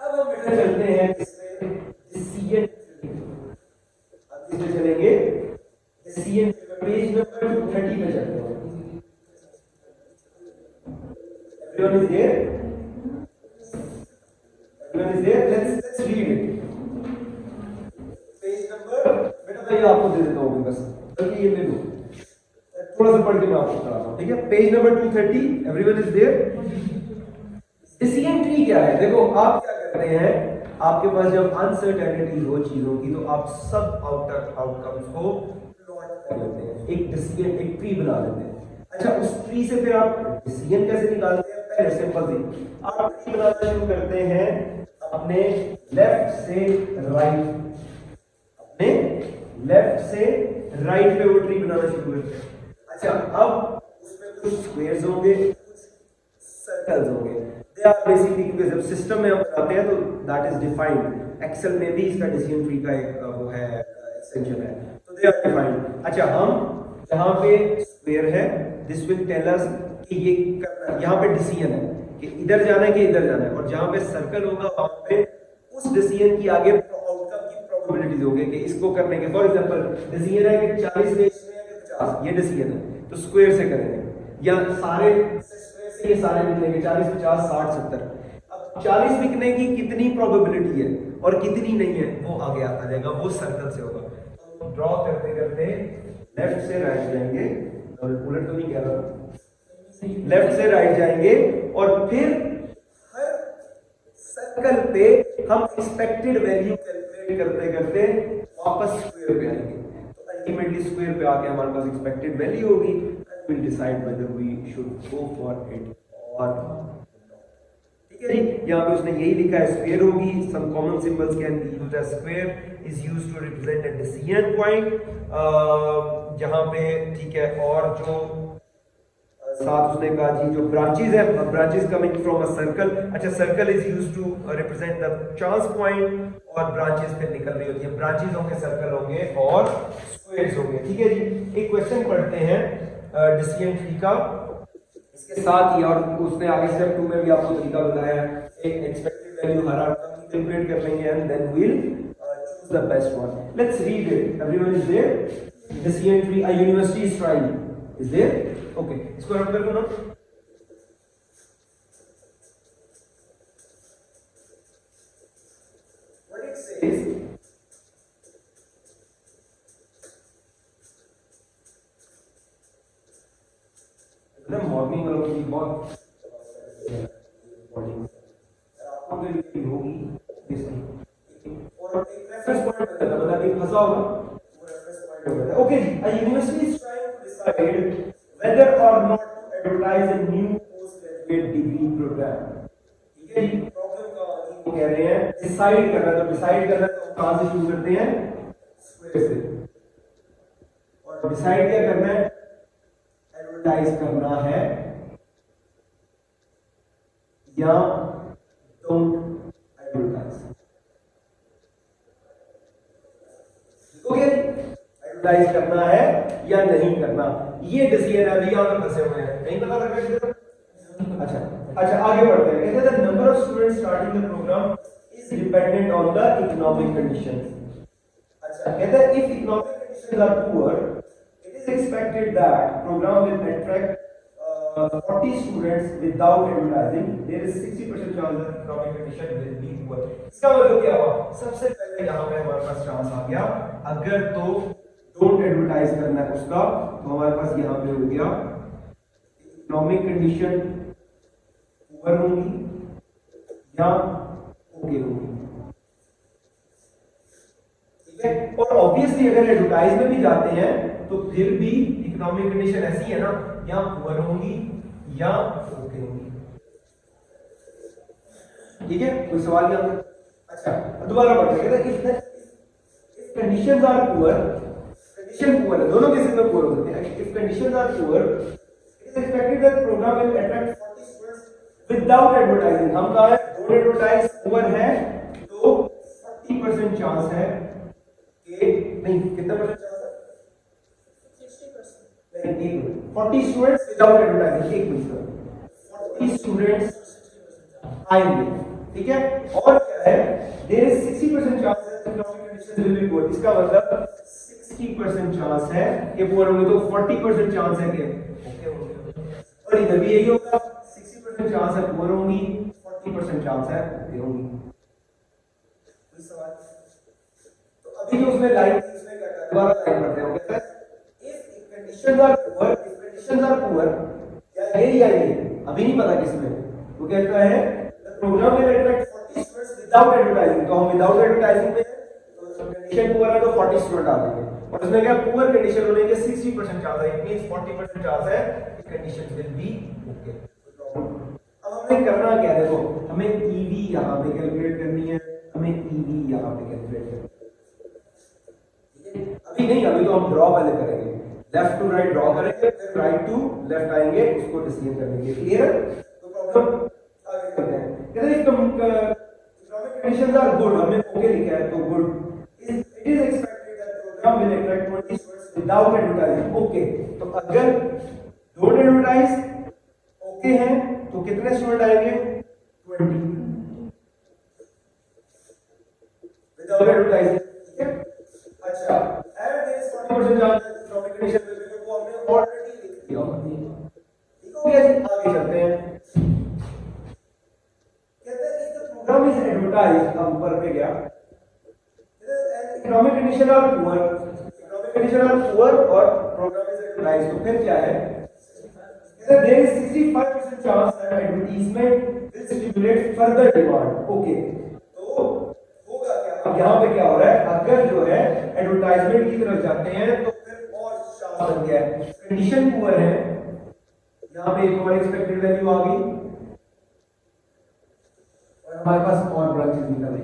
अब हम बेटा चलते हैं इसमें डिसीजन, अब इसमें चलेंगे डिसीजन पेज नंबर 30 पे चलते हैं। Everyone is there? Everyone is there? Let's read it. Page number बेटा मैं आपको दे देता हूँ बस, बल्कि ये ले लो, थोड़ा सा पढ़ के मैं आपको कराता हूँ, ठीक है। Page number 230, everyone is there. Decision tree क्या है? देखो आप क्या करते हैं, आपके पास जब अनसर्टेनिटी हो चीजों की तो आप सब आउटकम्स को प्लॉट कर लेते हैं, एक डिसीजन एक ट्री बना लेते हैं। अच्छा, उस ट्री से फिर आप डिसीजन कैसे निकालते हैं? पहले सिंपल सी आप ट्री बनाना शुरू करते हैं अपने लेफ्ट से राइट, अपने लेफ्ट से राइट पे वो ट्री बनाना शुरू करते हैं। अच्छा, अब उसमें कुछ स्क्वायर्स होंगे, कुछ सर्कल्स होंगे, दे आर बेसिकली, क्योंकि जब सिस्टम में हम बनाते हैं तो दैट इज डिफाइंड, एक्सेल में भी इसका डिसीजन ट्री का एक वो है एक्सटेंशन है, तो दे आर डिफाइंड। अच्छा, हम जहां पे स्क्वायर है दिस विल टेल अस कि ये करना, यहां पे डिसीजन है कि इधर जाना है कि इधर जाना है, और जहां पे सर्कल होगा वहां पे उस डिसीजन की आगे आउटकम की प्रोबेबिलिटीज होगी कि इसको करने के, फॉर एग्जांपल डिसीजन है कि 40 बेचने हैं कि 50, ये डिसीजन है तो स्क्वायर से करेंगे, या सारे स्क्वायर से ये सारे निकलेंगे 40 50 60 70। अब 40 बिकने की कितनी प्रोबेबिलिटी है और कितनी नहीं है वो आगे आता जाएगा, वो सर्कल से होगा। तो ड्रॉ करते करते लेफ्ट से राइट जाएंगे, और उलट तो नहीं कह रहा, लेफ्ट से राइट जाएंगे और फिर हर सर्कल पे हम एक्सपेक्टेड वैल्यू कैलकुलेट करते करते वापस स्क्वायर पे आएंगे, तो अल्टीमेटली स्क्वायर पे आके हमारे पास एक्सपेक्टेड वैल्यू होगी, and will decide whether we should go for it और, ठीक है जी। यहाँ पे उसने यही लिखा है स्क्वायर होगी, some common symbols can be used as square is used to represent a decision point, जहां पे ठीक है, और जो साथ उसने कहा जी जो ब्रांचेस है, branches coming from a circle, अच्छा circle is used to represent the chance point, और ब्रांचेस पे निकल रही होती है, ब्रांचेस होंगे, सर्कल होंगे और स्क्वायर्स होंगे, ठीक है जी। एक क्वेश्चन पढ़ते हैं डिसीजन ट्री का, इसके साथ ही, और उसने आगे स्टेप 2 में भी आपको तरीका बताया, एक एक्सपेक्टेड वैल्यू हर आउटकम की कैलकुलेट कर लेंगे, and then will choose the best one. Let's read it, everyone is there. Decision tree, a university is trying, is there, okay, इसको रख कर दो ना। What it says, एकदम मॉर्निंग वालों की बहुत आपको भी होगी इसकी, और एक रेफरेंस पॉइंट बताना, मतलब एक फंसा होगा वो रेफरेंस पॉइंट होगा। Okay ji, a university is trying to decide whether or not to advertise a new postgraduate degree program, ठीक है जी। प्रॉब्लम का वो कह रहे हैं डिसाइड करना, तो डिसाइड करना तो कहां से शुरू करते हैं? स्क्वायर से, और डिसाइड क्या करना है? एडवर्टाइज करना है या डोंट एडवर्टाइज, ओके, एडवर्टाइज करना है या नहीं करना, ये डिसीजन है। अभी यहां पे फंसे हुए हैं, नहीं पता लग रहा है। अच्छा आगे बढ़ते हैं, कहते हैं the number of students starting the program is dependent on the economic conditions. अच्छा, कहते हैं if economic conditions are poor it is expected that program will attract 40 students without advertising, there is 60% chance that economic condition will be poor. इसका मतलब क्या हुआ? सबसे पहले यहां पे हमारे पास चांस आ गया, अगर तो डोंट एडवर्टाइज करना है उसका, तो हमारे पास यहां पे हो गया इकोनॉमिक कंडीशन पुअर होंगी या ओके होंगी, ठीक है। और ऑब्वियसली अगर एडवर्टाइज में भी जाते हैं तो फिर भी इकोनॉमिक कंडीशन ऐसी है ना, या पुअर होंगी या ओके होंगी, ठीक है। कोई सवाल यहाँ पे? अच्छा दोबारा पढ़ते हैं, if conditions are poor, condition poor है, दोनों केसेस में पुअर हो सकते हैं। If conditions are poor it is expected that program will attract 40 students without advertising. हम कहा है डोंट एडवर्टाइज, पुअर है तो 40% चांस है कि नहीं, कितना परसेंट चांस है? 60%, नहीं 40 स्टूडेंट्स विदाउट एडवर्टाइजिंग, एक मिनट, 40 स्टूडेंट्स आएंगे, ठीक है। और क्या है, देयर इज 60% चांस है economic condition will be poor, इसका मतलब 60% चांस है कि पुअर होंगे, तो 40% चांस है कि ओके होंगे, और इधर भी यही होगा, 60% चांस है पुअर होंगी, 40% चांस है ओके होंगी। कोई सवाल? तो अभी जो उसमें लाइन थी उसमें क्या कहा, दोबारा लाइन पढ़ते हैं, कहता है if conditions are poor, if conditions are poor, या ये अभी नहीं पता किसमें, वो कहता है program will attract 40 students without advertising, तो हम विदाउट एडवर्टाइजिंग में तो कंडीशन पुअर है तो 40 स्टूडेंट आ जाएंगे, और इसमें क्या पुअर कंडीशन होने के 60% चांस है, इट मींस 40% चांस है कि कंडीशन विल बी ओके। अब हमें करना क्या है, देखो हमें ईवी यहां पे कैलकुलेट करनी है, हमें ईवी यहां पे कैलकुलेट करनी है, अभी नहीं, अभी तो हम ड्रॉ पहले करेंगे, लेफ्ट टू राइट ड्रॉ करेंगे, फिर राइट टू लेफ्ट आएंगे, उसको डिसीजन करेंगे, क्लियर। तो प्रॉब्लम आगे करते हैं, कहते हैं इकोनॉमिक कंडीशंस आर गुड, हमने ओके लिखा है तो good, it is expected that program will attract 20 students without advertising, okay. तो अगर डोंट एडवर्टाइज ओके है तो कितने स्टूडेंट आएंगे, 20 विदाउट एडवर्टाइजिंग, ठीक है। अच्छा, and there is 40% chance economic condition will be, वो हमने ऑलरेडी लिख दिया होगा, ठीक हो गया जी। आगे चलते हैं, कहते हैं if the program is advertised, अब ऊपर पे गया, economic condition are poor, economic condition are poor और प्रोग्राम इज एडवर्टाइज्ड, तो फिर क्या है, there is 65% chance that advertisement will stimulate further demand, okay। तो होगा क्या, अब यहाँ पे क्या हो रहा है, अगर जो है एडवर्टाइजमेंट की तरफ जाते हैं तो फिर और चांस बन गया है, कंडीशन पुअर है, यहाँ पे एक और एक्सपेक्टेड वैल्यू आ गई और हमारे पास और बड़ा चीज निकल रही,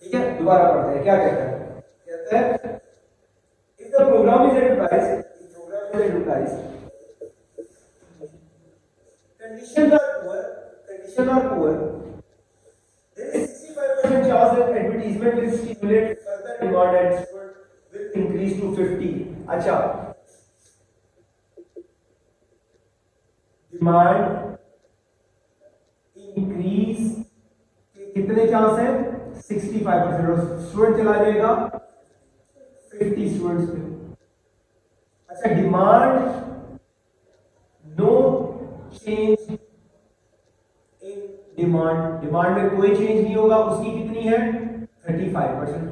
ठीक है। दोबारा पढ़ते हैं, क्या कहता है, कहता है if the program is advertised, program is advertised, conditions are poor, there is 65% chance that advertisement will stimulate further demand and student will increase to 50। अच्छा, डिमांड इंक्रीज कितने चांस है, 65%, और स्टूडेंट चला जाएगा 50 स्टूडेंट्स पे। अच्छा, demand no change in demand, demand में कोई चेंज नहीं होगा, उसकी कितनी है 35%।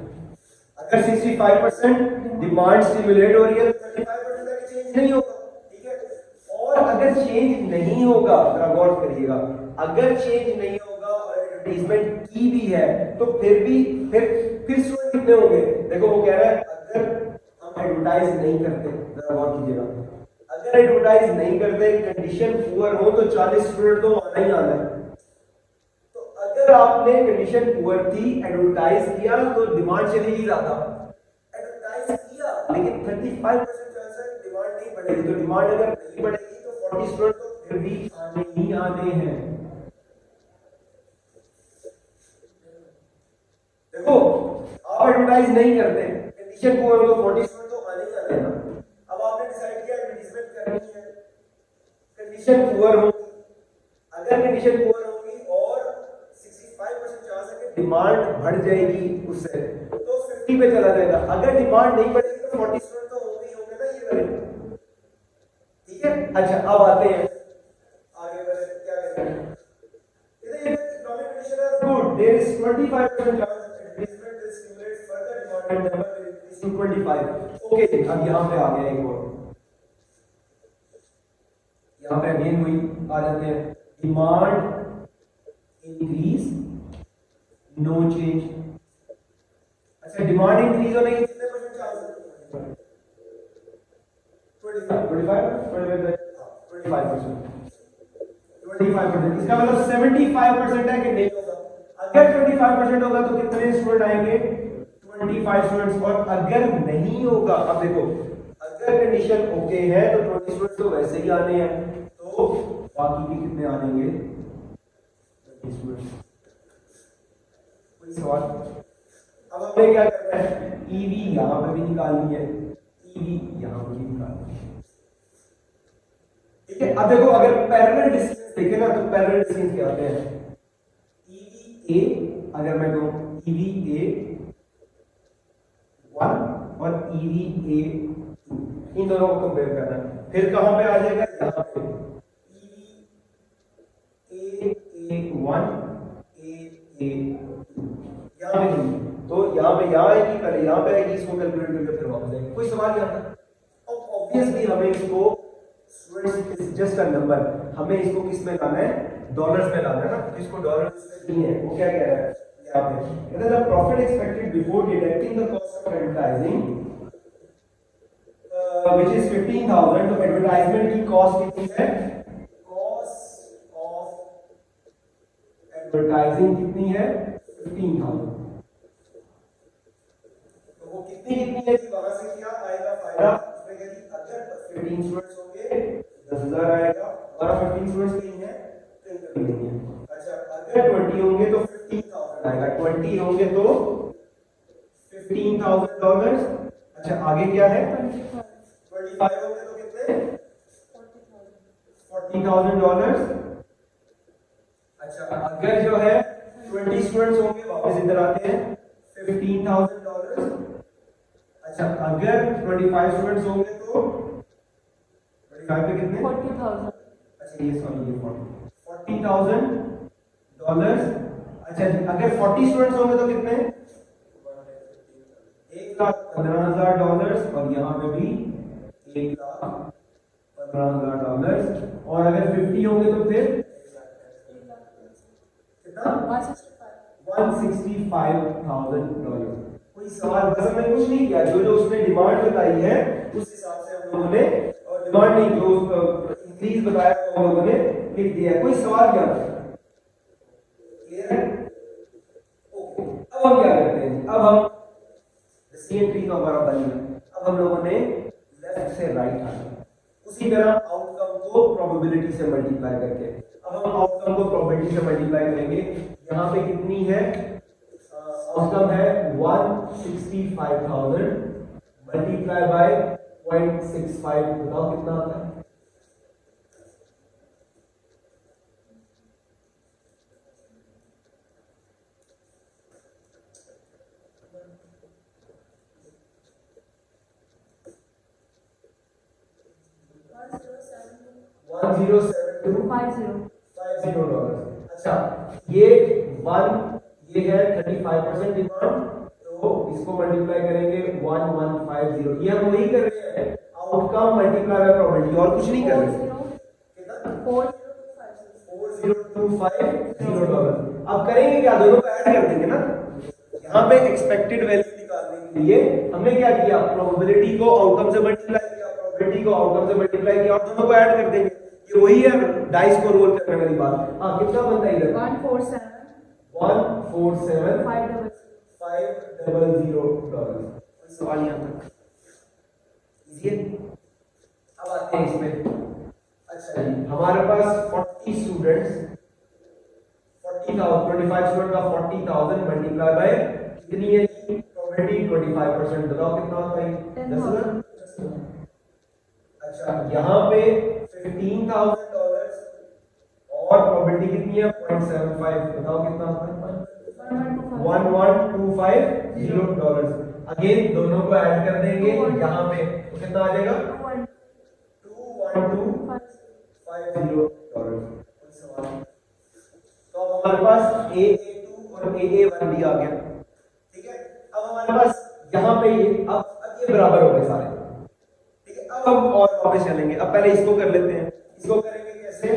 अगर 65% डिमांड स्टिमुलेट हो रही है तो 35% तक चेंज नहीं होगा, ठीक है। और अगर चेंज नहीं होगा, जरा गौर करिएगा, अगर चेंज नहीं होगा और एडवर्टाइजमेंट की भी है तो फिर स्टूडेंट कितने होंगे, देखो वो कह रहा है अगर हम एडवर्टाइज नहीं करते, जरा गौर कीजिएगा, अगर एडवर्टाइज नहीं करते, कंडीशन पुअर हो तो 40 स्टूडेंट तो आना ही आना है। तो अगर आपने कंडीशन पुअर थी, एडवर्टाइज किया तो डिमांड चलेगी ज्यादा, एडवर्टाइज किया लेकिन 35% चांस है डिमांड नहीं बढ़ेगी, तो डिमांड अगर नहीं बढ़ेगी तो 40 स्टूडेंट तो फिर भी आने ही आने हैं। देखो आप एडवर्टाइज नहीं करते, कंडीशन पुअर हो तो 40 स्टूडेंट तो आने ही आने हैं। अब आपने डिसाइड किया एडवर्टाइजमेंट करनी है, कंडीशन पुअर होगी, अगर कंडीशन पुअर होगी और 65% चांस है कि डिमांड बढ़ जाएगी उससे, तो 50 पे चला जाएगा। अगर डिमांड नहीं बढ़ेगी तो 40 स्टूडेंट तो होंगे ही होंगे ना, ये वाले, ठीक है। अच्छा, अब आते हैं आगे बढ़े, क्या कहते हैं, economic condition are good, there is 25% chance advertisement will stimulate further demand and number will increase to 25। Okay, अब यहां पे आ गया एक और, यहां पे अगेन वही आ जाते हैं, डिमांड इंक्रीज नो चेंज। अच्छा, डिमांड इंक्रीज होने के कितने परसेंट चांस है, 25%, इसका मतलब 75% है कि नहीं होगा। अगर 25% होगा तो कितने स्टूडेंट आएंगे, 25 स्टूडेंट्स, और अगर नहीं होगा, अब देखो अगर कंडीशन ओके है तो 20 स्टूडेंट्स तो वैसे ही आने हैं, तो बाकी भी कितने आएंगे, 20 स्टूडेंट्स। कोई सवाल? अब हमें क्या करना है, ईवी यहां पे भी निकालनी है, ईवी यहां पे भी निकालनी है, ठीक है। अब देखो अगर पैरेलल डिस्टेंस देखे ना तो पैरेलल डिस्टेंस क्या होते हैं, EVA अगर मैं कहूँ EVA 1 और EVA 2, इन दोनों को कंपेयर करना है। फिर कहां पे आ जाएगा, यहाँ पे EVA1 AA2 यहाँ पे नहीं, तो यहाँ पे यहाँ आएगी, पहले यहाँ पे आएगी, इसको कैलकुलेट करके फिर वापस आएगी। कोई सवाल नहीं आता। अब ऑब्वियसली हमें इसको जस्ट अ नंबर, हमें इसको किस में लाना है, डॉलर्स में लाना है ना, इसको डॉलर्स में नहीं है। वो क्या कह रहा है यहाँ पे, कहता है profit expected before deducting the cost of advertising which is 15,000, तो एडवर्टाइजमेंट की कॉस्ट कितनी है, कॉस्ट ऑफ एडवर्टाइजिंग कितनी है 15,000, तो वो कितनी कितनी है कि वहां से क्या आएगा फायदा, उसमें क्या कि अगर 15 स्टूडेंट्स होंगे 10,000 आएगा, हमारा 15 स्टूडेंट्स नहीं है तो इनकम नहीं है। अच्छा अगर 20 होंगे तो 15,000 आएगा, 20 होंगे तो $15,000। अच्छा आगे क्या है, 25 होंगे तो कितने, $40,000। अच्छा अगर जो है 20 स्टूडेंट्स होंगे, वापस इधर आते हैं, $15,000। अच्छा अगर 25 स्टूडेंट्स होंगे तो 25 पे कितने, 40,000। अच्छा ये सॉरी ये $40,000। अच्छा अगर 40 स्टूडेंट्स होंगे तो कितने, $1,15,000, और यहाँ पे भी $1,15,000, और अगर 50 होंगे तो फिर कितना, $165,000। कोई सवाल, बस हमने कुछ नहीं किया, जो जो उसने डिमांड बताई है उस हिसाब से हम लोगों ने, और डिमांड नहीं जो इंक्रीज बताया हम लोगों ने लिख दिया। कोई सवाल क्या, क्लियर है? ओके अब हम क्या करते हैं, अब हम ट्री तो हमारा बन गया, अब हम लोगों ने लेफ्ट से राइट आना, उसी तरह आउटकम को प्रोबेबिलिटी से मल्टीप्लाई करके, अब हम आउटकम को प्रोबेबिलिटी से मल्टीप्लाई करेंगे। यहाँ पे कितनी है, आउटकम है 165,000 मल्टीप्लाई बाय 0.65, बताओ कितना आता है, $1,07250। अच्छा ये है 35% डिमांड, तो इसको मल्टीप्लाई करेंगे 1150। ये हम वही कर रहे हैं, आउटकम मल्टीप्लाई बाय प्रोबेबिलिटी, और कुछ नहीं कर रहे। कितना, $40,250। अब करेंगे क्या, दोनों को ऐड कर देंगे ना। यहाँ पे एक्सपेक्टेड वैल्यू निकालने के लिए हमने क्या किया, प्रोबेबिलिटी को आउटकम से मल्टीप्लाई किया, प्रोबेबिलिटी को आउटकम से मल्टीप्लाई किया, और दोनों को ऐड कर देंगे। ये वही है डाइस को रोल करने वाली बात। हाँ कितना बनता है इधर, 147,500। सवाल यहाँ तक इजी है। अब आते हैं इसमें। अच्छा जी हमारे पास 40 स्टूडेंट्स, 40,000, 25 स्टूडेंट का 40,000 मल्टीप्लाई बाय कितनी है, प्रोबेबिलिटी 25%, बताओ कितना होता है, 10,000। अच्छा यहाँ पे $15,000 और प्रोबेबिलिटी कितनी है 0.75, बताओ कितना होता है, $11,250। अगेन दोनों को ऐड कर देंगे यहाँ पे, तो कितना आ जाएगा, $21,250। तो अब हमारे पास AA2 और AA1 भी आ गया, ठीक है। अब हमारे पास यहाँ पे ये अब ये बराबर हो गए सारे, ठीक है। अब हम और वापस चलेंगे, अब पहले इसको कर लेते हैं। इसको करेंगे कैसे,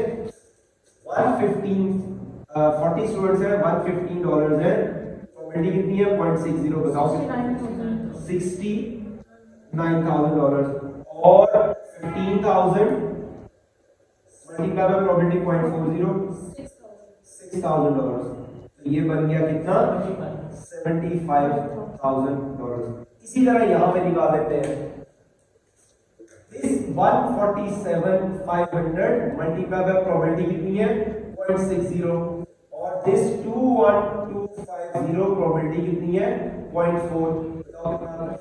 40 स्टूडेंट्स हैं, $115 है, प्रोबेबिलिटी कितनी है 0.60, बताओ, $69,000, और 15,000 मल्टीप्लाई बाय प्रोबेबिलिटी 0.40, $6,000। तो ये बन गया कितना, $75,000। इसी तरह यहां पे निकाल लेते हैं, दिस 147,500 मल्टीप्लाई बाय प्रोबेबिलिटी कितनी है 0.60, और दिस 21,250 प्रोबेबिलिटी कितनी है 0.4, बताओ कितना है,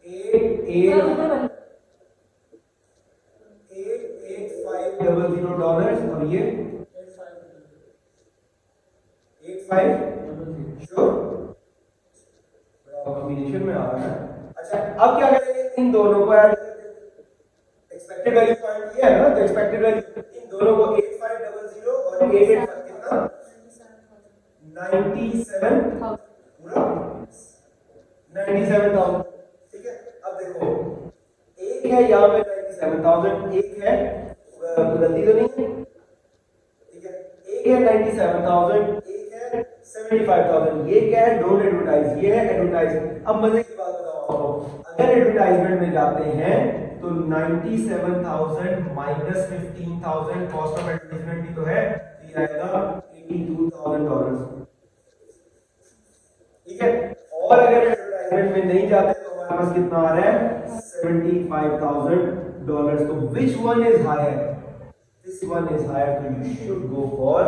88,500। $4 और ये 85 श्योर कॉम्बिनेशन में आ रहा है। अच्छा अब क्या करेंगे, इन दोनों को ऐड, एक्सपेक्टेड वैल्यू पॉइंट ये है ना, तो एक्सपेक्टेड वैल्यू इन दोनों को 8500 और 885 कितना 97 पूरा 97,000। ठीक है अब देखो एक है यहाँ पे 97,000, एक है गलती तो नहीं है, ठीक है एक है 97,000, एक है 75,000। ये क्या है, डोंट एडवर्टाइज, ये है एडवर्टाइज। अब मजे की बात बताओ आपको, अगर एडवर्टाइजमेंट में जाते हैं तो 97,000 माइनस 15,000 कॉस्ट ऑफ एडवर्टाइजमेंट भी तो है, ये आएगा $82,000। ठीक है और अगर एडवर्टाइजमेंट में नहीं जाते तो हमारे पास कितना आ रहा है $75,000। तो which one is higher, this one is higher, तो यू शुड गो फॉर।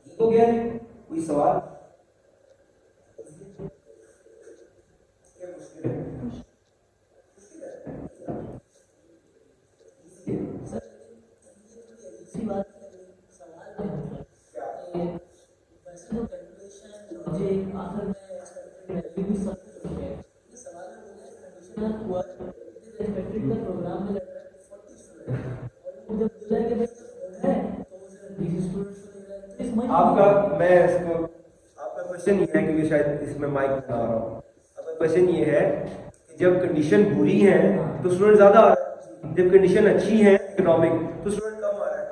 ठीक हो गया, कोई सवाल? आपका मैं इसको आपका क्वेश्चन ये है कि शायद इसमें माइक बना रहा हूँ। आपका क्वेश्चन ये है कि जब कंडीशन बुरी है तो स्टूडेंट ज्यादा आ रहा है, जब कंडीशन अच्छी है इकोनॉमिक तो स्टूडेंट कम आ रहा है।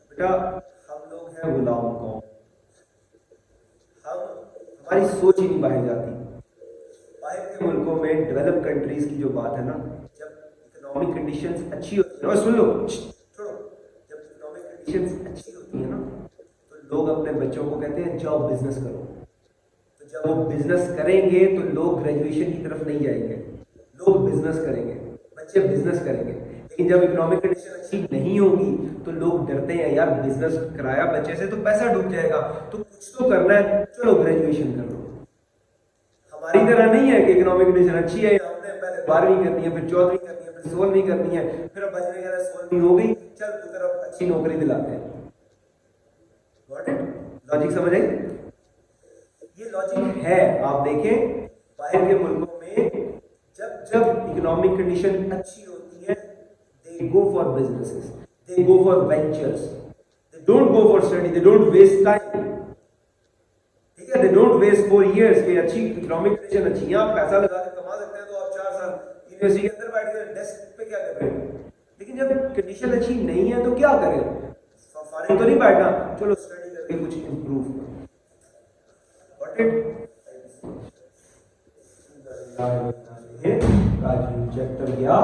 बेटा हम लोग हैं गुलाम कौम, हमारी सोच ही नहीं बाहर जाती। बाहर के मुल्कों में डेवलप कंट्रीज की जो बात है ना, जब इकोनॉमिक कंडीशंस अच्छी होती है, सुन लो छोड़ो, जब इकोनॉमिक कंडीशंस अच्छी होती है ना तो लोग अपने बच्चों को कहते हैं जाओ बिजनेस करो। तो जब वो बिजनेस करेंगे तो लोग ग्रेजुएशन की तरफ नहीं जाएंगे, लोग बिजनेस करेंगे, बच्चे बिजनेस करेंगे। लेकिन जब इकोनॉमिक कंडीशन अच्छी नहीं होगी तो लोग डरते हैं, यार बिजनेस कराया बच्चे से तो पैसा डूब जाएगा, तो कुछ तो करना है, चलो ग्रेजुएशन कर लो। हमारी तरह नहीं है कि इकोनॉमिक कंडीशन अच्छी है, हमने पहले 12वीं करनी है, फिर 14वीं करनी है, फिर 16वीं करनी है, फिर अब बचने के लिए 16वीं हो गई, चल तू तरफ अच्छी नौकरी दिलाते हैं। Got it? लॉजिक समझ आई? ये लॉजिक है। आप देखें बाहर के मुल्कों में जब जब इकोनॉमिक कंडीशन अच्छी होती है they go for businesses, they go for ventures, they don't go for study, they don't waste time। ठीक है, they don't waste 4 years कि अच्छी इकोनॉमिक कंडीशन अच्छी है, आप पैसा लगा के कमा सकते हैं तो आप 4 साल यूनिवर्सिटी के अंदर बैठ के डेस्क पे क्या कर रहे हैं। लेकिन जब कंडीशन अच्छी नहीं है तो क्या करें, फारिग तो नहीं बैठना, चलो स्टडी करके कुछ इंप्रूव करो। Got it? राजू चैप्टर गया